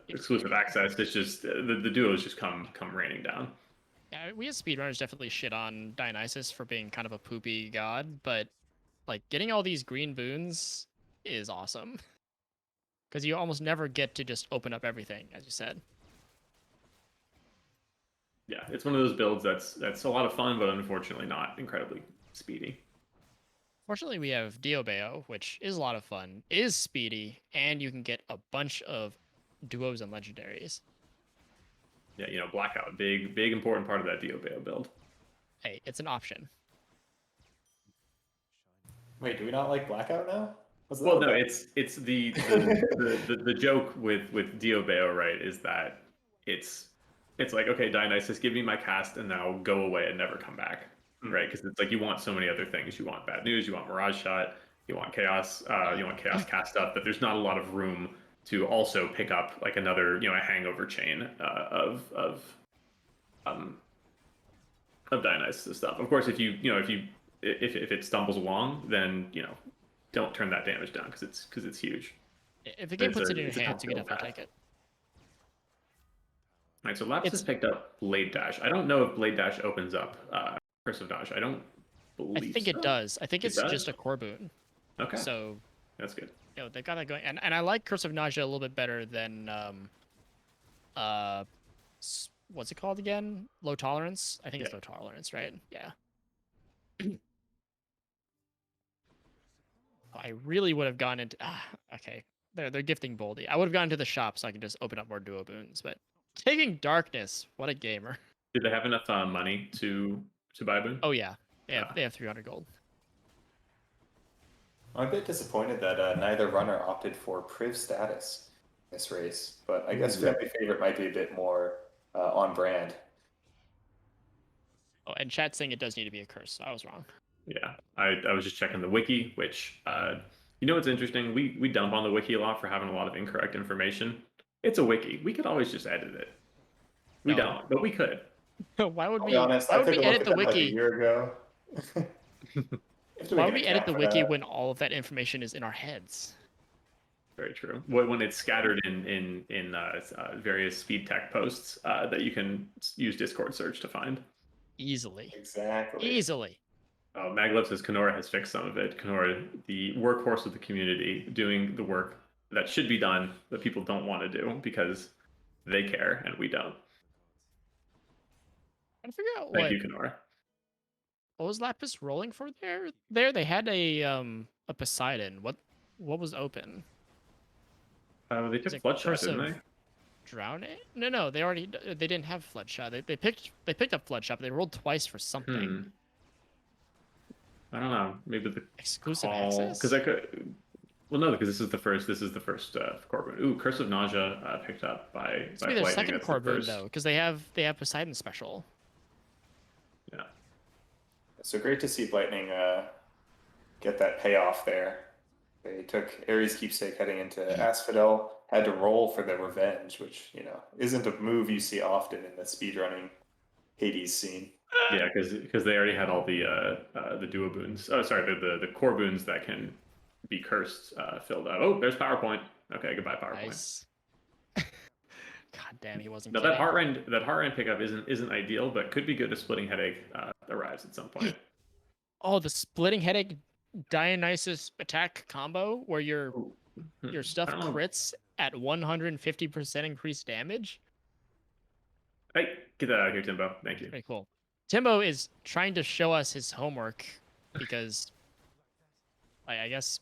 exclusive access. It's just the duos just come raining down. Yeah, we as speedrunners definitely shit on Dionysus for being kind of a poopy god, but like getting all these green boons is awesome because you almost never get to just open up everything, as you said. Yeah, it's one of those builds that's a lot of fun, but unfortunately not incredibly speedy. Fortunately, we have Diobeo, which is a lot of fun, is speedy, and you can get a bunch of duos and legendaries. Yeah, Blackout, big important part of that Diobeo build. Hey, it's an option. Wait, do we not like Blackout now? Well, no, it's the joke with Diobeo, right? Is that it's like, okay, Dionysus, give me my cast, and then I'll go away and never come back, right? Because it's like you want so many other things. You want bad news, you want Mirage Shot, you want Chaos, cast up, but there's not a lot of room to also pick up like another, a hangover chain of Dionysus stuff. Of course, if it stumbles along, then don't turn that damage down because it's huge. If the game puts it in your hands, you can definitely take it. All right, so Lapis has picked up Blade Dash. I don't know if Blade Dash opens up Curse of Nausea. I don't believe. I think it does. I think it's just a core boon. Okay. So that's good. They got that going, and I like Curse of Nausea a little bit better than what's it called again? Low tolerance. I think it's low tolerance, right? Yeah. I really would have gone into okay. They're gifting Boldy. I would have gone to the shop so I could just open up more duo boons, but taking Darkness, what a gamer. Did they have enough money to buy a boon? Oh yeah. They have 300 gold. I'm a bit disappointed that neither runner opted for Priv status in this race, but I guess Family Favorite might be a bit more on brand. Oh, and chat saying it does need to be a curse, so I was wrong. Yeah, I was just checking the wiki, which what's interesting? We dump on the wiki a lot for having a lot of incorrect information. It's a wiki. We could always just edit it. We don't, but we could. Why would I'll we? Be honest, why I would we took a look edit at the that, wiki? like, a year ago. Why would we edit the wiki when all of that information is in our heads? Very true. When it's scattered in various speed tech posts that you can use Discord search to find. Easily. Exactly. Easily. Maglub says Kenora has fixed some of it. Kenora, the workhorse of the community, doing the work that should be done that people don't want to do because they care and we don't. I'm trying to figure out Thank you, Kenora. What was Lapis rolling for there? They had a Poseidon. What was open? They Is took it Bloodshot, Curse didn't of they? Drowning? No, they didn't have Floodshot. They picked up Floodshot, but they rolled twice for something. I don't know. Maybe the Exclusive call access? because I could. Well, no, because this is the first. This is the first core boon. Ooh, Curse of Nausea picked up by It's by be their Lightning. second That's core the boon first. though, because they have Poseidon special. Yeah. So great to see Lightning get that payoff there. They took Ares Keepsake heading into Asphodel, had to roll for the revenge, which, isn't a move you see often in the speedrunning Hades scene. Yeah, because they already had all the duo boons. Oh, sorry, the core boons that can be cursed filled out. Oh, there's PowerPoint. Okay, goodbye PowerPoint. Nice. God damn, he wasn't Now kidding. that heart rend pickup isn't ideal, but could be good if Splitting Headache arrives at some point. Oh, the splitting headache Dionysus attack combo where your stuff I don't know. crits at 150% increased damage. Hey, get that out of here, Timbo. Thank you. Pretty cool. Timbo is trying to show us his homework because I guess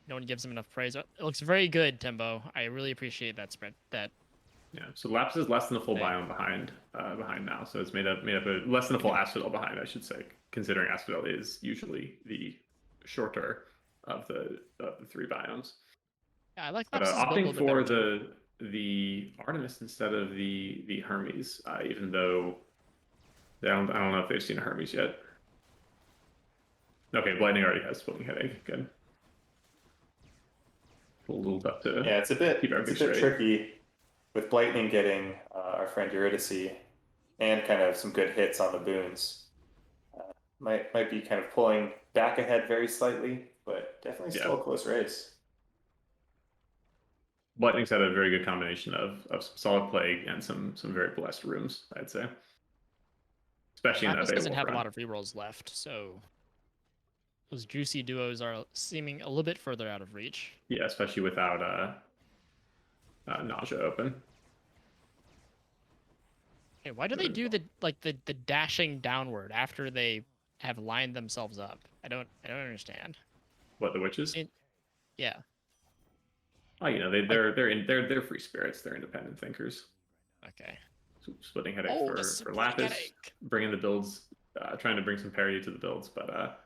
no one gives him enough praise. It looks very good, Timbo. I really appreciate that spread. Yeah, so Lapis is less than a full Thing. biome behind now, so it's made up a less than a full Asphodel behind, I should say, considering Asphodel is usually the shorter of the three biomes. Yeah, I like But Lapis' build a opting little bit for better, too. the Artemis instead of the Hermes, even though I don't know if they've seen a Hermes yet. Okay, Lightning already has Splitting Headache. Good. A little tough to It's a bit keep everything straight. tricky with Lightning getting our friend Eurydice and kind of some good hits on the boons. Might be kind of pulling back ahead very slightly, but definitely still a close race. Lightning's had a very good combination of solid plague and some very blessed rooms, I'd say. Especially in that Lapis doesn't Beowulf have run. a lot of rerolls left, so those juicy duos are seeming a little bit further out of reach. Yeah, especially without Nausea open. Hey, why do they do the dashing downward after they have lined themselves up? I don't understand. What, the witches? Yeah. Oh, they're free spirits. They're independent thinkers. Okay. So Splitting Headache for Lapis, bringing the builds, trying to bring some parity to the builds, but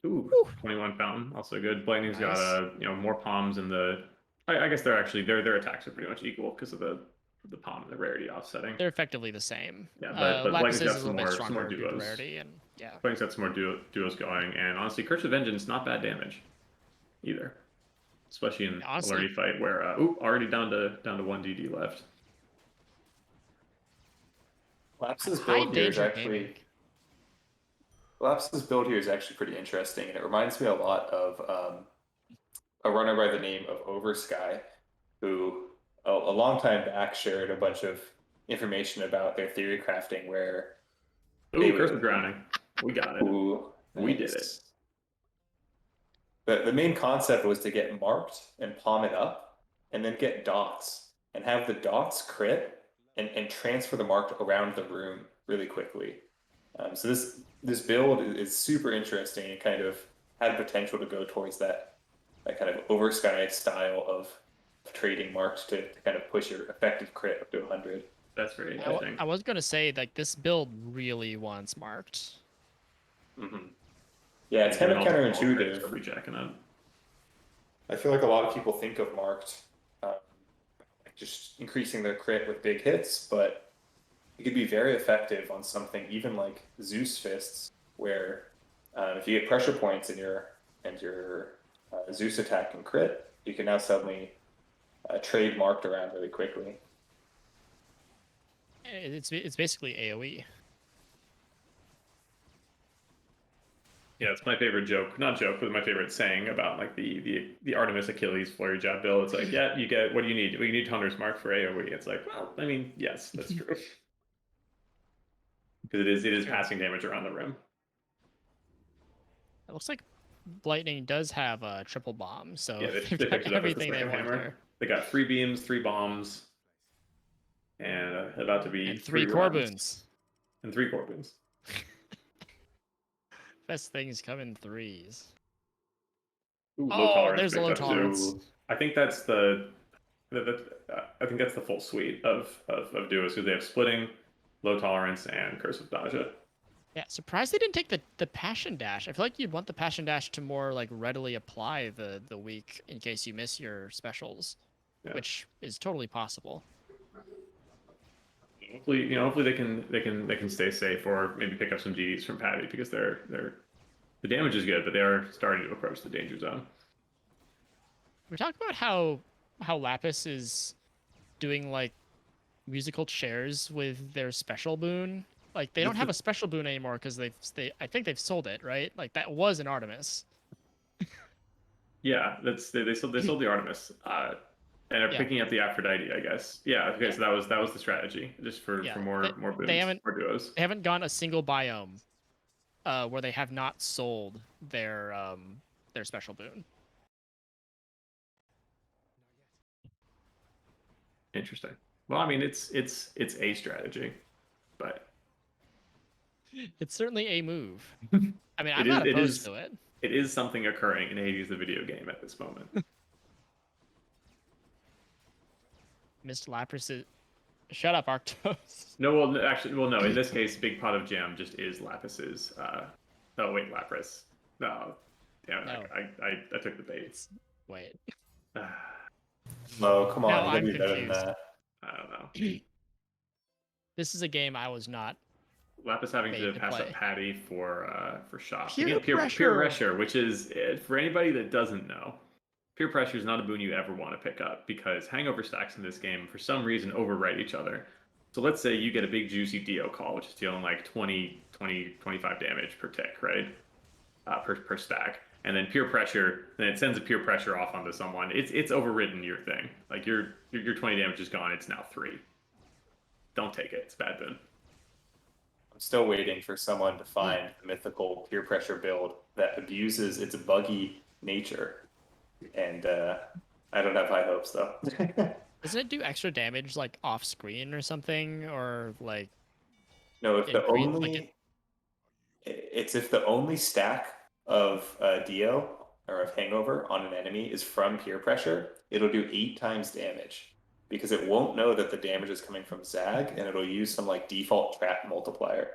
21 Fountain, also good. Lightning's got more palms in the. I guess their attacks are pretty much equal because of the palm and the rarity offsetting. They're effectively the same. Yeah, but Lapis Lightning's got is a little bit stronger due to duos. rarity, and yeah. Lightning's got some more duos going, and honestly, Curse of Vengeance not bad damage, either. Especially in a Lurdy fight where already down to 1 DD left. Lapis' build here is actually pretty interesting, and it reminds me a lot of a runner by the name of Oversky, who a long time back shared a bunch of information about their theory crafting where Curse of Drowning. We got it. We did it. The main concept was to get marked and palm it up, and then get dots, and have the dots crit, and transfer the mark around the room really quickly. So this build is super interesting and kind of had potential to go towards that kind of Oversky style of trading marks to kind of push your effective crit up to 100. That's very interesting. I was gonna say this build really wants marked. Mm-hmm. Yeah, it's kind of counterintuitive. Rejacking it. I feel like a lot of people think of marked just increasing their crit with big hits, but it could be very effective on something even like Zeus Fists, where if you get pressure points in your Zeus attack and crit, you can now suddenly trade marked around really quickly. It's basically AoE. Yeah, it's my favorite joke. Not joke, but my favorite saying about like the Artemis Achilles flurry jab build. It's like, yeah, you get what do you need? We need Hunter's Mark for AoE. It's like, well, I mean, yes, that's true. Because it is passing damage around the rim. It looks like Lightning does have a triple bomb, so yeah, they've got everything they want there. They got 3 beams, 3 bombs, and about to be 3 core boons. And 3 core boons. Best things come in 3s. Ooh, low tolerance there's a low tolerance. I think that's I think that's the full suite of duos because they have splitting, low tolerance, and curse of nausea. Yeah, surprised they didn't take the passion dash. I feel like you'd want the passion dash to more like readily apply the week in case you miss your specials, Yeah. which is totally possible. Hopefully, hopefully they can stay safe or maybe pick up some GDs from Patty because the damage is good, but they are starting to approach the danger zone. We talked about how Lapis is doing like musical chairs with their special boon. Like they don't have a special boon anymore because I think they've sold it, right? Like that was an Artemis. Yeah, they sold the Artemis, and are picking up the Aphrodite, I guess. Yeah, okay, so that was the strategy, just for more boons, more duos. They haven't gone a single biome where they have not sold their special boon. Interesting. Well, I mean, it's a strategy, but it's certainly a move. I mean, I'm not opposed to it. It is something occurring in Hades, the video game, at this moment. Missed Lapras. Shut up, Arctos. No, well, actually, no. In this case, Big Pot of Jam just is Lapis's. Oh wait, Lapras. No, damn, no. I took the bait. Wait. Oh, come on! Now You I'm gotta be better than confused. that. I don't know. This is a game I was not. Lapis having to pass up Patty for shop. Peer pressure, which is for anybody that doesn't know, peer pressure is not a boon you ever want to pick up because hangover stacks in this game for some reason overwrite each other. So let's say you get a big juicy Dio call, which is dealing like 20, 25 damage per tick, right? Per stack. And then peer pressure, then it sends a peer pressure off onto someone. It's overridden your thing. Like your 20 damage is gone. It's now 3. Don't take it. It's a bad boon. I'm still waiting for someone to find the mythical peer pressure build that abuses its buggy nature. And I don't have high hopes though. Doesn't it do extra damage like off screen or something, or like? No, if if the only stack of Dio or of Hangover on an enemy is from peer pressure, it'll do 8 times damage because it won't know that the damage is coming from Zag, and it'll use some like default trap multiplier.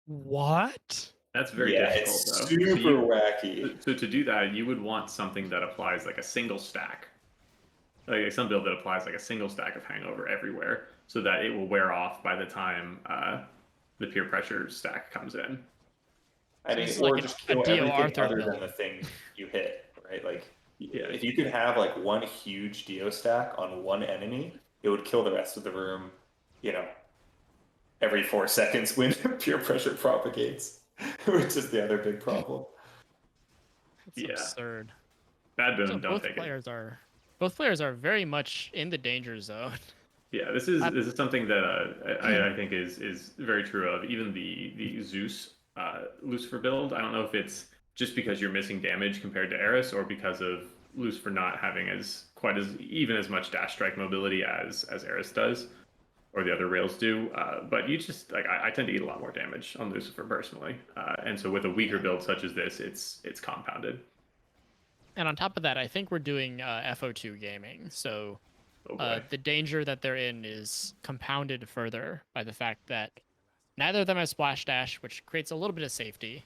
What? That's very difficult, it's though. Super wacky. So to do that, you would want something that applies like a single stack, like some build that applies like a single stack of Hangover everywhere, so that it will wear off by the time the peer pressure stack comes in. I mean, or like just kill everything other than the thing you hit, right? Like, if you could have like one huge Dio stack on one enemy, it would kill the rest of the room, every 4 seconds when peer pressure propagates, which is the other big problem. It's absurd. Bad boon, don't take it. Both players are very much in the danger zone. Yeah, this is something that I think is very true of even the Zeus Lucifer build. I don't know if it's just because you're missing damage compared to Eris, or because of Lucifer not having quite as much dash strike mobility as Eris does, or the other rails do. But you just I tend to eat a lot more damage on Lucifer personally, and so with a weaker build such as this, it's compounded. And on top of that, I think we're doing FO2 gaming, so the danger that they're in is compounded further by the fact that neither of them has splash dash, which creates a little bit of safety,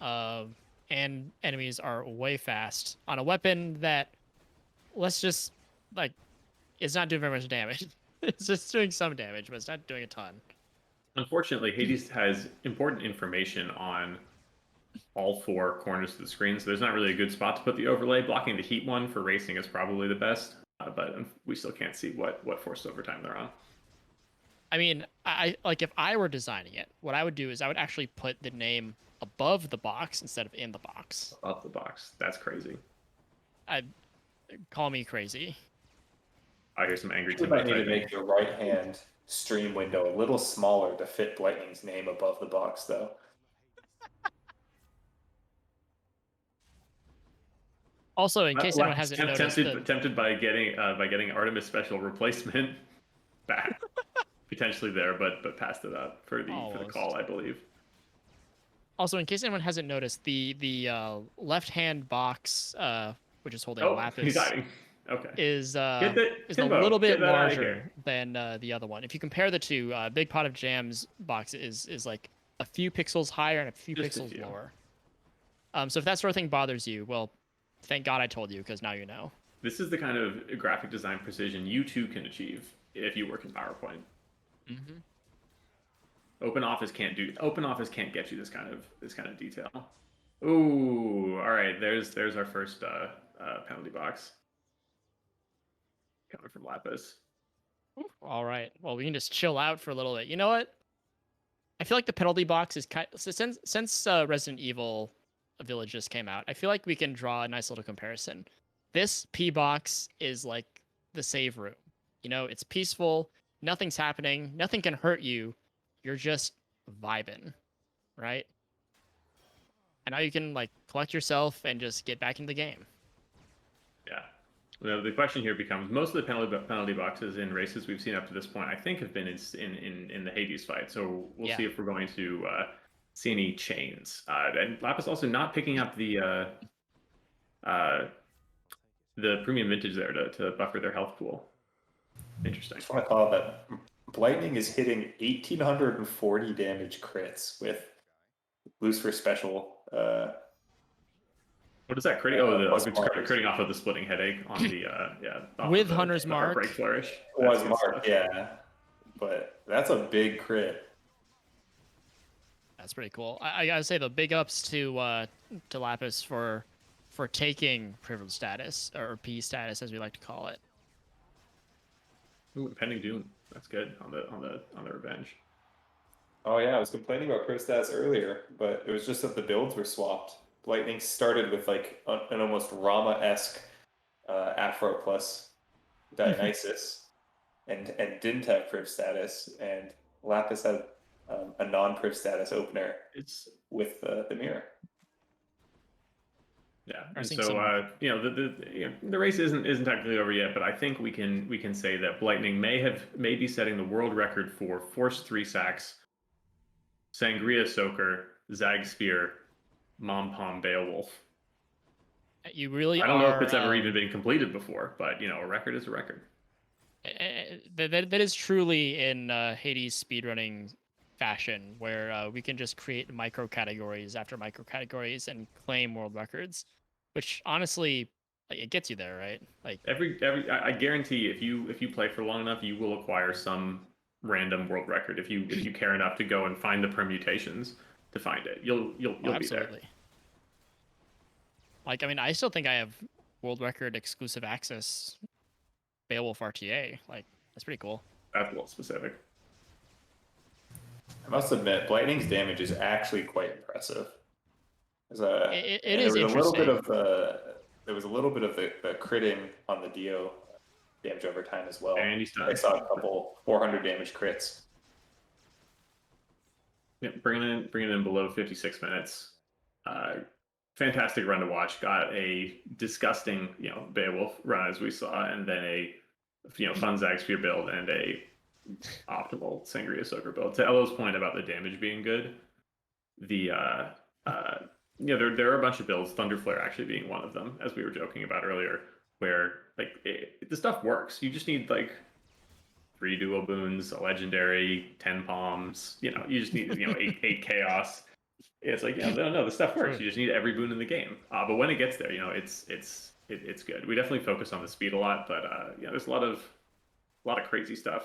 and enemies are way fast on a weapon that, let's just it's not doing very much damage. It's just doing some damage, but it's not doing a ton. Unfortunately, Hades has important information on all 4 corners of the screen, so there's not really a good spot to put the overlay. Blocking the heat one for racing is probably the best, but we still can't see what forced overtime they're on. I mean, if I were designing it, what I would do is I would actually put the name above the box instead of in the box. Above the box. That's crazy. Call me crazy. I hear some angry teammates. You might need to make your right-hand stream window a little smaller to fit Lightning's name above the box, though. Also, in case anyone hasn't noticed, tempted by getting Artemis special replacement back, potentially there, but passed it up for the call, I believe. Also, in case anyone hasn't noticed, the left-hand box, which is holding Lapis. He's hiding. Okay. is Timbo, a little get bit that outta larger here. than the other one. If you compare the two, Big Pot of Jams box is like a few pixels higher and a few Just a pixels few. lower. So if that sort of thing bothers you, well, thank God I told you, because now you know. This is the kind of graphic design precision you too can achieve if you work in PowerPoint. Mm-hmm. OpenOffice can't get you this kind of detail. Ooh, all right. There's our first penalty box coming from Lapis. All right. Well, we can just chill out for a little bit. You know what? I feel like the penalty box is since Resident Evil Village just came out. I feel like we can draw a nice little comparison. This P box is like the save room. You know, it's peaceful. Nothing's happening. Nothing can hurt you. You're just vibing, right? And now you can like collect yourself and just get back into the game. Yeah. Well, the question here becomes: most of the penalty boxes in races we've seen up to this point, I think, have been in the Hades fight. So we'll see if we're going to see any chains. And Lapis also not picking up the premium vintage there to buffer their health pool. Interesting. I just want to call that Lightning is hitting 1,840 damage crits with Lucifer special. What is that? Critting off of the splitting headache on the with Hunter's Mark. Break flourish. Was Mark, yeah. But that's a big crit. That's pretty cool. I gotta say the big ups to Lapis for taking privilege status, or P status as we like to call it. Ooh, impending doom. That's good on the revenge. Oh yeah, I was complaining about priv stats earlier, but it was just that the builds were swapped. Lightning started with like an almost Rama-esque Afro plus Dionysus, and didn't have priv status, and Lapis had a non-priv status opener. It's with the mirror. Yeah, and so the race isn't technically over yet, but I think we can say that Lightning may be setting the world record for forced 3 sacks, Sangria Soaker, Zag Spear, Mom Pom Beowulf. You really I don't know if it's ever even been completed before, but a record is a record. That is truly in Hades speedrunning fashion, where we can just create micro categories after micro categories and claim world records, which honestly, like, it gets you there, right? Like I guarantee if you play for long enough, you will acquire some random world record if you care enough to go and find the permutations to find it. You'll be there. Like, I mean, I still think I have world record exclusive access Beowulf RTA. Like, that's pretty cool. That's a little specific. I must admit, Lightning's damage is actually quite impressive. It is interesting. There was a little bit of the critting on the Dio damage over time as well. And he's done. I saw a couple 400 damage crits. Yeah, bringing it in below 56 minutes. Fantastic run to watch. Got a disgusting, Beowulf run as we saw, and then a, fun Zag Spear build and a optimal Sangria Soaker build. To Elo's point about the damage being good, there are a bunch of builds, Thunderflare actually being one of them, as we were joking about earlier, where the stuff works. You just need 3 duo boons, a legendary, 10 palms. You just need 8 chaos. It's no, the stuff works. You just need every boon in the game. But when it gets there, it's good. We definitely focus on the speed a lot, but there's a lot of crazy stuff.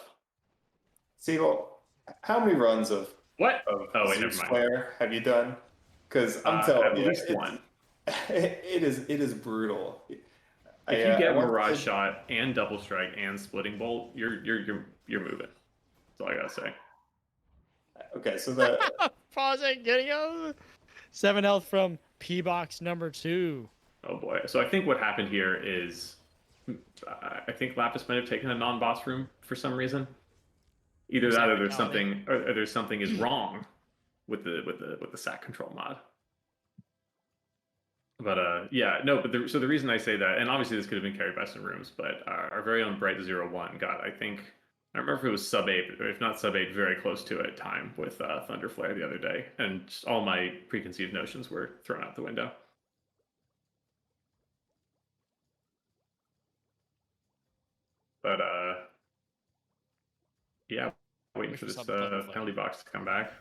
Siegel, how many runs of Zeus Flare have you done? Because I'm telling you, at least one. It is brutal. If you get Mirage Shot and Double Strike and Splitting Bolt, you're moving. That's all I gotta say. Okay, so pausing, getting out 7 health from P box number 2. Oh boy! So I think what happened here is, I think Lapis might have taken a non-boss room for some reason. Either that, or there's something is wrong with the sack control mod. But so the reason I say that, and obviously this could have been carried by some rooms, but our very own Bright01 got, I don't remember if it was sub 8, or if not sub 8, very close to it time with Thunderflare the other day, and just all my preconceived notions were thrown out the window. But yeah, waiting Wish for we this saw the button flare. penalty box to come back.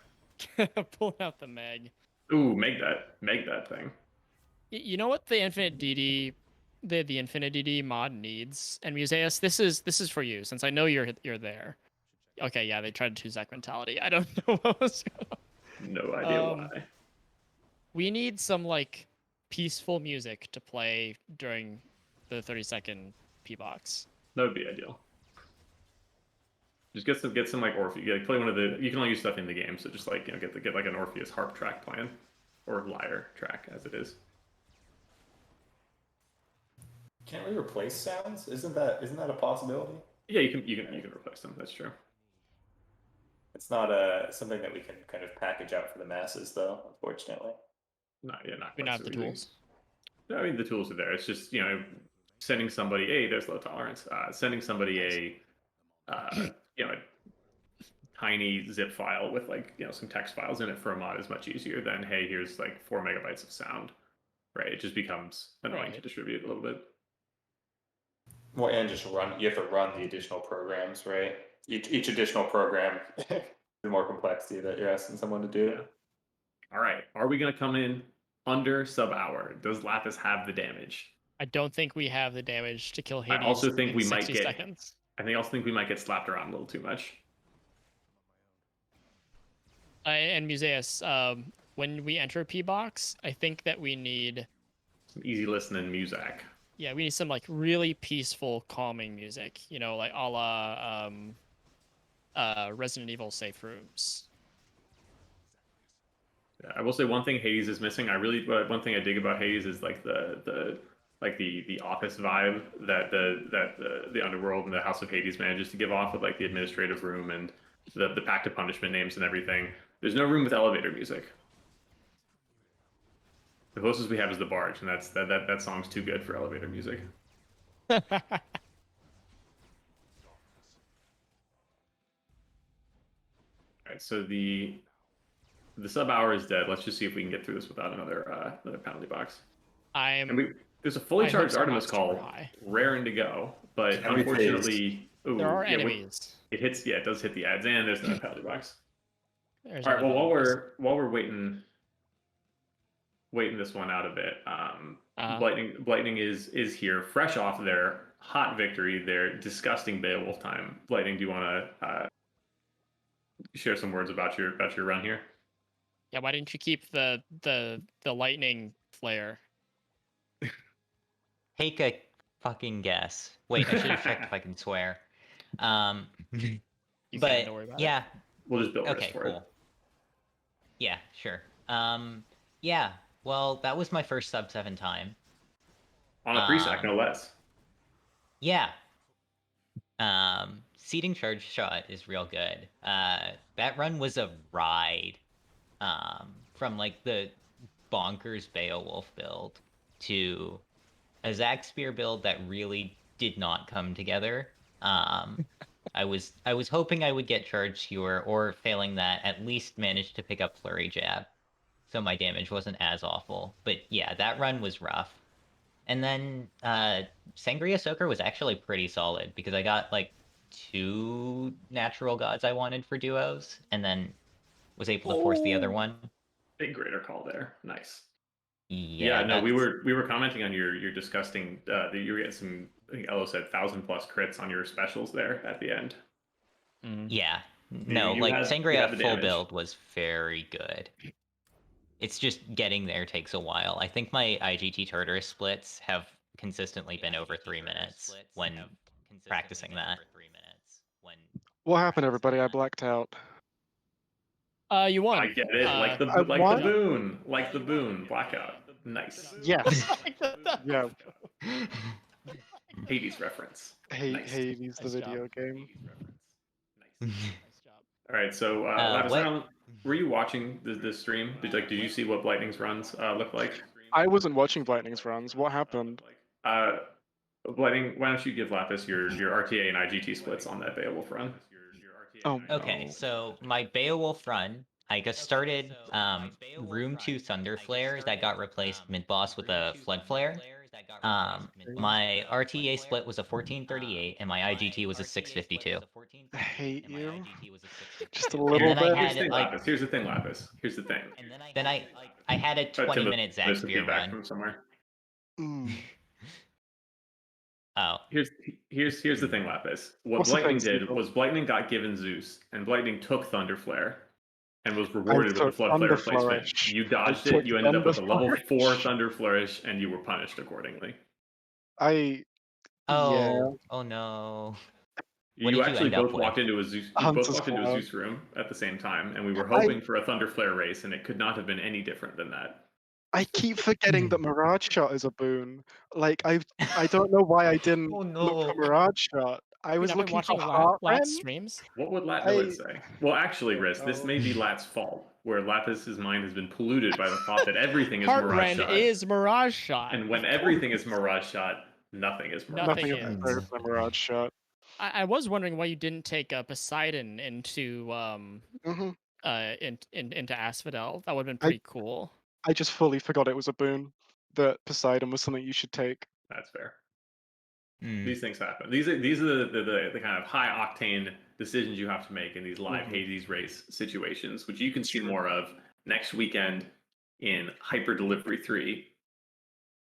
Pulling out the mag. Ooh, make that thing. You know what the Infinite DD, the Infinite DD mod needs? And Museus, this is for you since I know you're there. Okay, yeah, they tried to Zach mentality. I don't know what was going on. No idea why. We need some like peaceful music to play during the 30-second P box. That would be ideal. Just get some like Orpheus. Like, play one of the. You can only use stuff in the game, so just like get like an Orpheus harp track playing, or lyre track as it is. Can't we replace sounds? Isn't that a possibility? Yeah, you can replace them. That's true. It's not something that we can kind of package out for the masses, though. Unfortunately, Not We quite don't have so the easy. tools. No, I mean the tools are there. It's just sending somebody. Hey, there's low tolerance. Sending somebody a tiny zip file with some text files in it for a mod is much easier than, hey, here's like 4 megabytes of sound. Right? It just becomes annoying to distribute a little bit. well, and just run. You have to run the additional programs, right? Each additional program, the more complexity that you're asking someone to do. Yeah. All right. Are we gonna come in under sub-hour? Does Lapis have the damage? I don't think we have the damage to kill Hades. I also think in we might 60 get. seconds. I also think we might get slapped around a little too much. And Museus, when we enter P box, I think that we need Some easy listening music. we need some like really peaceful, calming music. Like a la Resident Evil safe rooms. Yeah, I will say one thing Hades is missing. One thing I dig about Hades is like the office vibe that the underworld and the House of Hades manages to give off with like the administrative room and the Pact of Punishment names and everything. There's no room with elevator music. The closest we have is the barge, and that song's too good for elevator music. All right, so the sub hour is dead. Let's just see if we can get through this without another penalty box. There's a fully charged Artemis call raring to go, but unfortunately, there are enemies. It does hit the ads, and there's no penalty box. All right, well, while we're waiting this one out a bit, Blightning is here, fresh off their hot victory, their disgusting Beowulf time. Blightning, do you want to share some words about your run here? Yeah, why didn't you keep the lightning flare? Take a fucking guess. Wait, I should have checked if I can swear. Don't worry about it. We'll just build okay, for cool. it. Yeah, sure. Yeah. Well, that was my first sub 7 time. On a pre-sack, no less. Yeah. Seeding charge shot is real good. That run was a ride. From like the bonkers Beowulf build to a Zac Spear build that really did not come together. I was hoping I would get charge skewer, or failing that, at least manage to pick up flurry jab, so my damage wasn't as awful. But yeah, that run was rough. And then Sangria Soaker was actually pretty solid because I got like 2 natural gods I wanted for duos, and then was able to force the other one. Big greater call there. Nice. Yeah, no, we were commenting on your disgusting. You were getting some. I think Elo said 1,000+ crits on your specials there at the end. Yeah, no, Sangria full damage. Build was very good. It's just getting there takes a while. I think my IGT Tartarus splits have consistently been over 3 minutes when practicing that. What happened, everybody? I blacked out. You won. I get it. Like the boon. Blackout. Nice. Yes. Yeah. Hades reference. Hades, the video game. Nice job. All right, so Lapis, were you watching the stream? Did you see what Blightning's runs look like? I wasn't watching Blightning's runs. What happened? Blightning, why don't you give Lapis your RTA and IGT splits on that Beowulf run? Oh, okay, so my Beowulf run, I just started Room 2 Thunder Flare that got replaced mid-boss with a Flood Flare. My RTA split was a 1438, and my IGT was a 652. I hate you. Just a And little then I bit. had Here's the thing, Lapis. Here's the thing. then I had a 20-minute Zach There's some Spear feedback run. from somewhere. Mm. Oh, Here's the thing, Lapis. What What's the Blightning thing, did Siegel? was Blightning got given Zeus, and Blightning took Thunder Flare, and was I rewarded with the took Flood Thunder Flare replacement. Flourish. You I dodged took it. You ended up with a Thunder level 4 Flourish. Thunder Flourish, and you were punished accordingly. Yeah. oh no. What You did you actually end up both walked with? into a Zeus. You both Hunter's walked into a Cloud. Zeus room at the same time, and we were hoping for a Thunder Flare race, and it could not have been any different than that. I keep forgetting that Mirage Shot is a boon. Like I don't know why I didn't Oh look for no. Mirage Shot. I was I've been looking for watching Heart Lat Ren. streams. What would Lat I- Millet say? Well, actually, Riz, this Oh. may be Lat's fault, where Lapis's mind has been polluted by the thought that everything is Heart Mirage Ren Shot. is Mirage Shot. And when everything is Mirage Shot, nothing is Mirage Nothing Nothing Shot. is. better than Mirage Shot. I was wondering why you didn't take Poseidon into hmm into Asphodel. That would have been pretty cool. I just fully forgot it was a boon. That Poseidon was something you should take. That's fair. Hmm. These things happen. These are the kind of high octane decisions you have to make in these live Hades race situations, which you can see more of next weekend in Hyper Delivery 3.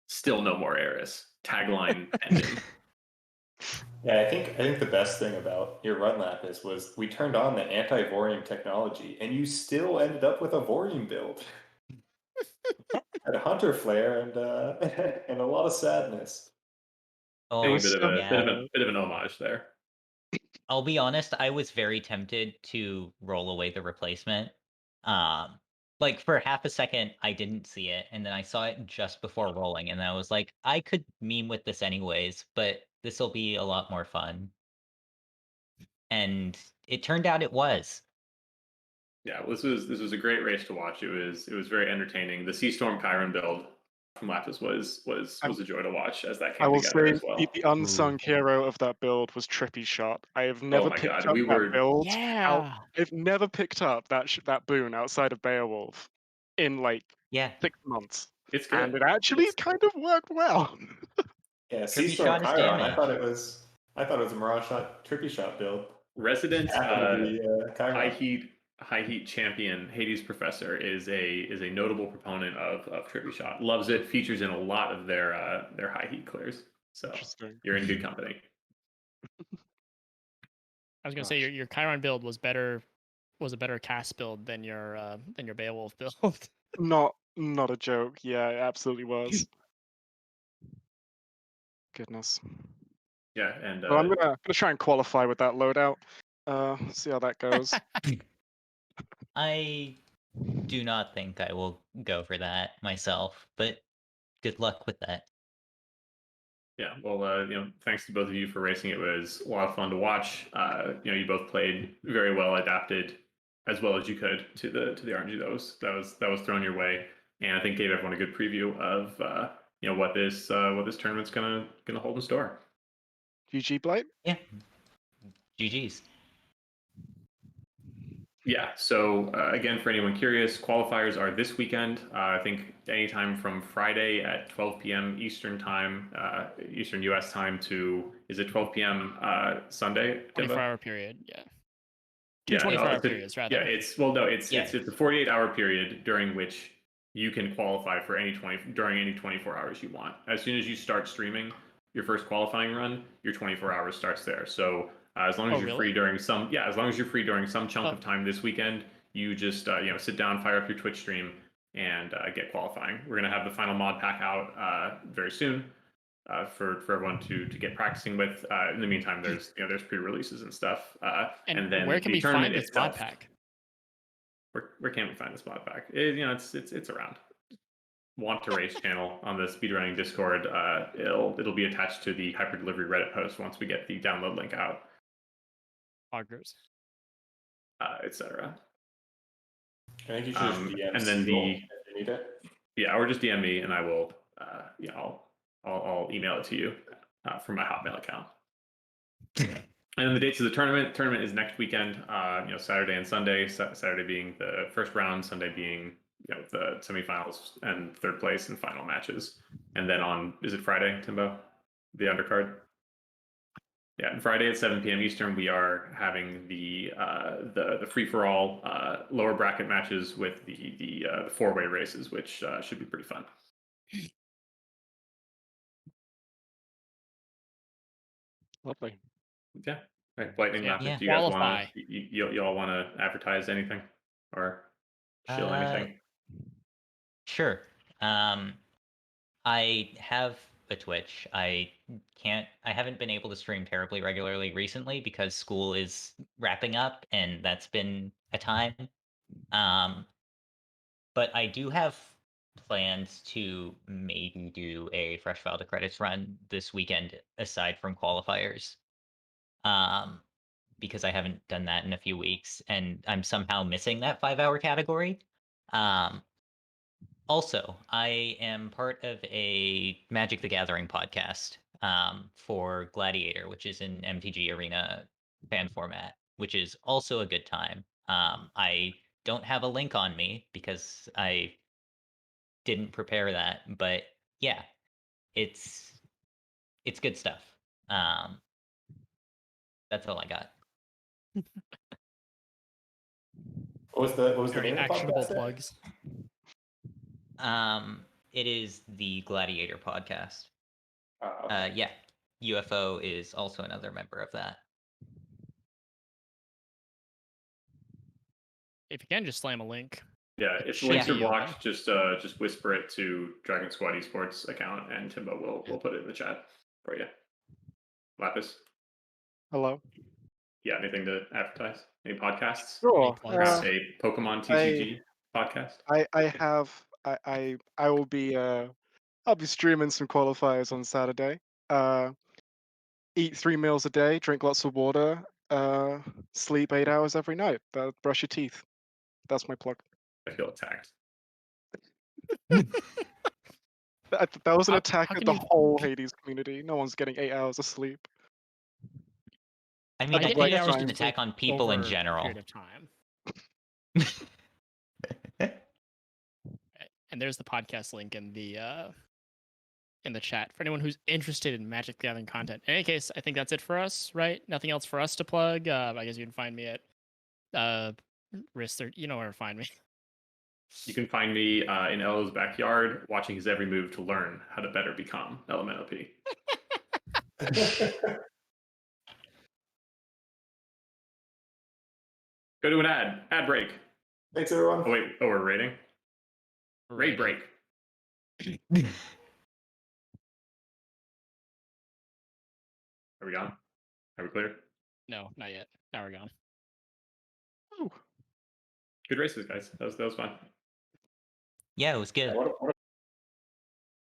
Still no more Eris. Tagline ending. Yeah, I think the best thing about your run Lapis was we turned on the anti-Vorium technology, and you still ended up with a Vorium build. And a Hunter Flare and and a lot of sadness. Oh, A was bit of so a bit of an homage there. I'll be honest, I was very tempted to roll away the replacement. Like for half a second, I didn't see it, and then I saw it just before rolling, and I was like, I could meme with this anyways, but this will be a lot more fun. And it turned out it was. Yeah, this was a great race to watch. It was very entertaining. The Sea Storm Chiron build from Lapis was a joy to watch as that I came will together say as well. the unsung hero of that build was Trippy Shot. I have never my picked God, up we that were- build. Yeah. I've never picked up that boon outside of Beowulf in like Yeah. 6 months. It's good. And it actually kind of worked well. Yeah, Trippy Sea Storm Shot is Chiron. damage. I thought it was a Mirage Shot, Trippy Shot build. Resident Happened to be Chiron. high heat champion Hades Professor is a notable proponent of Trippy Shot. Loves it. Features in a lot of their high heat clears. So Interesting. you're in good company. I was gonna say your Chiron build was a better cast build than your Beowulf build. Not a joke. Yeah, it absolutely was. Goodness. Yeah, and Well, I'm gonna try and qualify with that loadout. See how that goes. I do not think I will go for that myself, but good luck with that. yeah, well, thanks to both of you for racing. It was a lot of fun to watch. You both played very well, adapted as well as you could to the RNG that was thrown your way, and I think gave everyone a good preview of what this tournament's gonna hold in store. GG, Blight. Yeah. GG's. Yeah, so again, for anyone curious, qualifiers are this weekend. I think anytime from Friday at 12 p.m. Eastern time, Eastern U.S. time to, is it 12 p.m. Sunday? 24-hour period, yeah. Yeah, 24-hour periods, rather. Yeah, it's a 48-hour period during which you can qualify for during any 24 hours you want. As soon as you start streaming your first qualifying run, your 24 hours starts there. So as long as you're free during some chunk of time this weekend, you just sit down, fire up your Twitch stream, and get qualifying. We're gonna have the final mod pack out very soon for everyone to get practicing with. In the meantime, there's pre-releases and stuff. And then where can we find this mod pack? Where can we find this mod pack? It's around. Want to Race channel on the speedrunning Discord. It'll be attached to the Hyper Delivery Reddit post once we get the download link out. Poggers. Etc. I think you should just DM and then if you need it. Yeah, or just DM me and I will. I'll email it to you from my Hotmail account. And then the dates of the tournament. Tournament is next weekend. Saturday and Sunday. Saturday being the first round, Sunday being the semifinals and third place and final matches. And then is it Friday, Timbo? The undercard? Yeah, and Friday at 7 p.m. Eastern, we are having the free for all lower bracket matches with the 4-way races, which should be pretty fun. Lovely. Yeah. Right, Lightning Yeah. Lapis, Yeah. do you guys Qualify. want to you all want to advertise anything or shill anything? Sure. I have a Twitch. I haven't been able to stream terribly regularly recently because school is wrapping up and that's been a time. But I do have plans to maybe do a fresh file to credits run this weekend aside from qualifiers. Because I haven't done that in a few weeks and I'm somehow missing that 5-hour category. Also, I am part of a Magic the Gathering podcast for Gladiator, which is an MTG Arena fan format, which is also a good time. I don't have a link on me because I didn't prepare that, but yeah, it's good stuff. That's all I got. What was the Very name of the actionable podcast there? plugs. It is the Gladiator podcast. Okay. Yeah, UFO is also another member of that. If you can, just slam a link. Yeah, if the Should links are be blocked, just whisper it to DragonSquad eSports account, and Timbo will put it in the chat for you. Lapis, Hello. yeah, anything to advertise? Any podcasts? Sure. Perhaps a Pokemon TCG podcast. I will be I'll be streaming some qualifiers on Saturday. Eat 3 meals a day, drink lots of water, sleep 8 hours every night. Brush your teeth. That's my plug. I feel attacked. That was an How attack at can the you- whole Hades community. No one's getting 8 hours of sleep. I mean, I I get think 8 it's hours just of an sleep attack on people in over a general. period of time. And there's the podcast link in the chat for anyone who's interested in Magic the Gathering content. In any case, I think that's it for us, right? Nothing else for us to plug. I guess you can find me at Wrist. You know where to find me. You can find me in Elo's backyard watching his every move to learn how to better become Elemental P. Go to an ad break. Thanks, everyone. Oh, wait. Oh, we're rating? Raid break. Are we gone? Are we clear? No, not yet. Now we're gone. Ooh. Good races, guys. That was fun. Yeah, it was good. What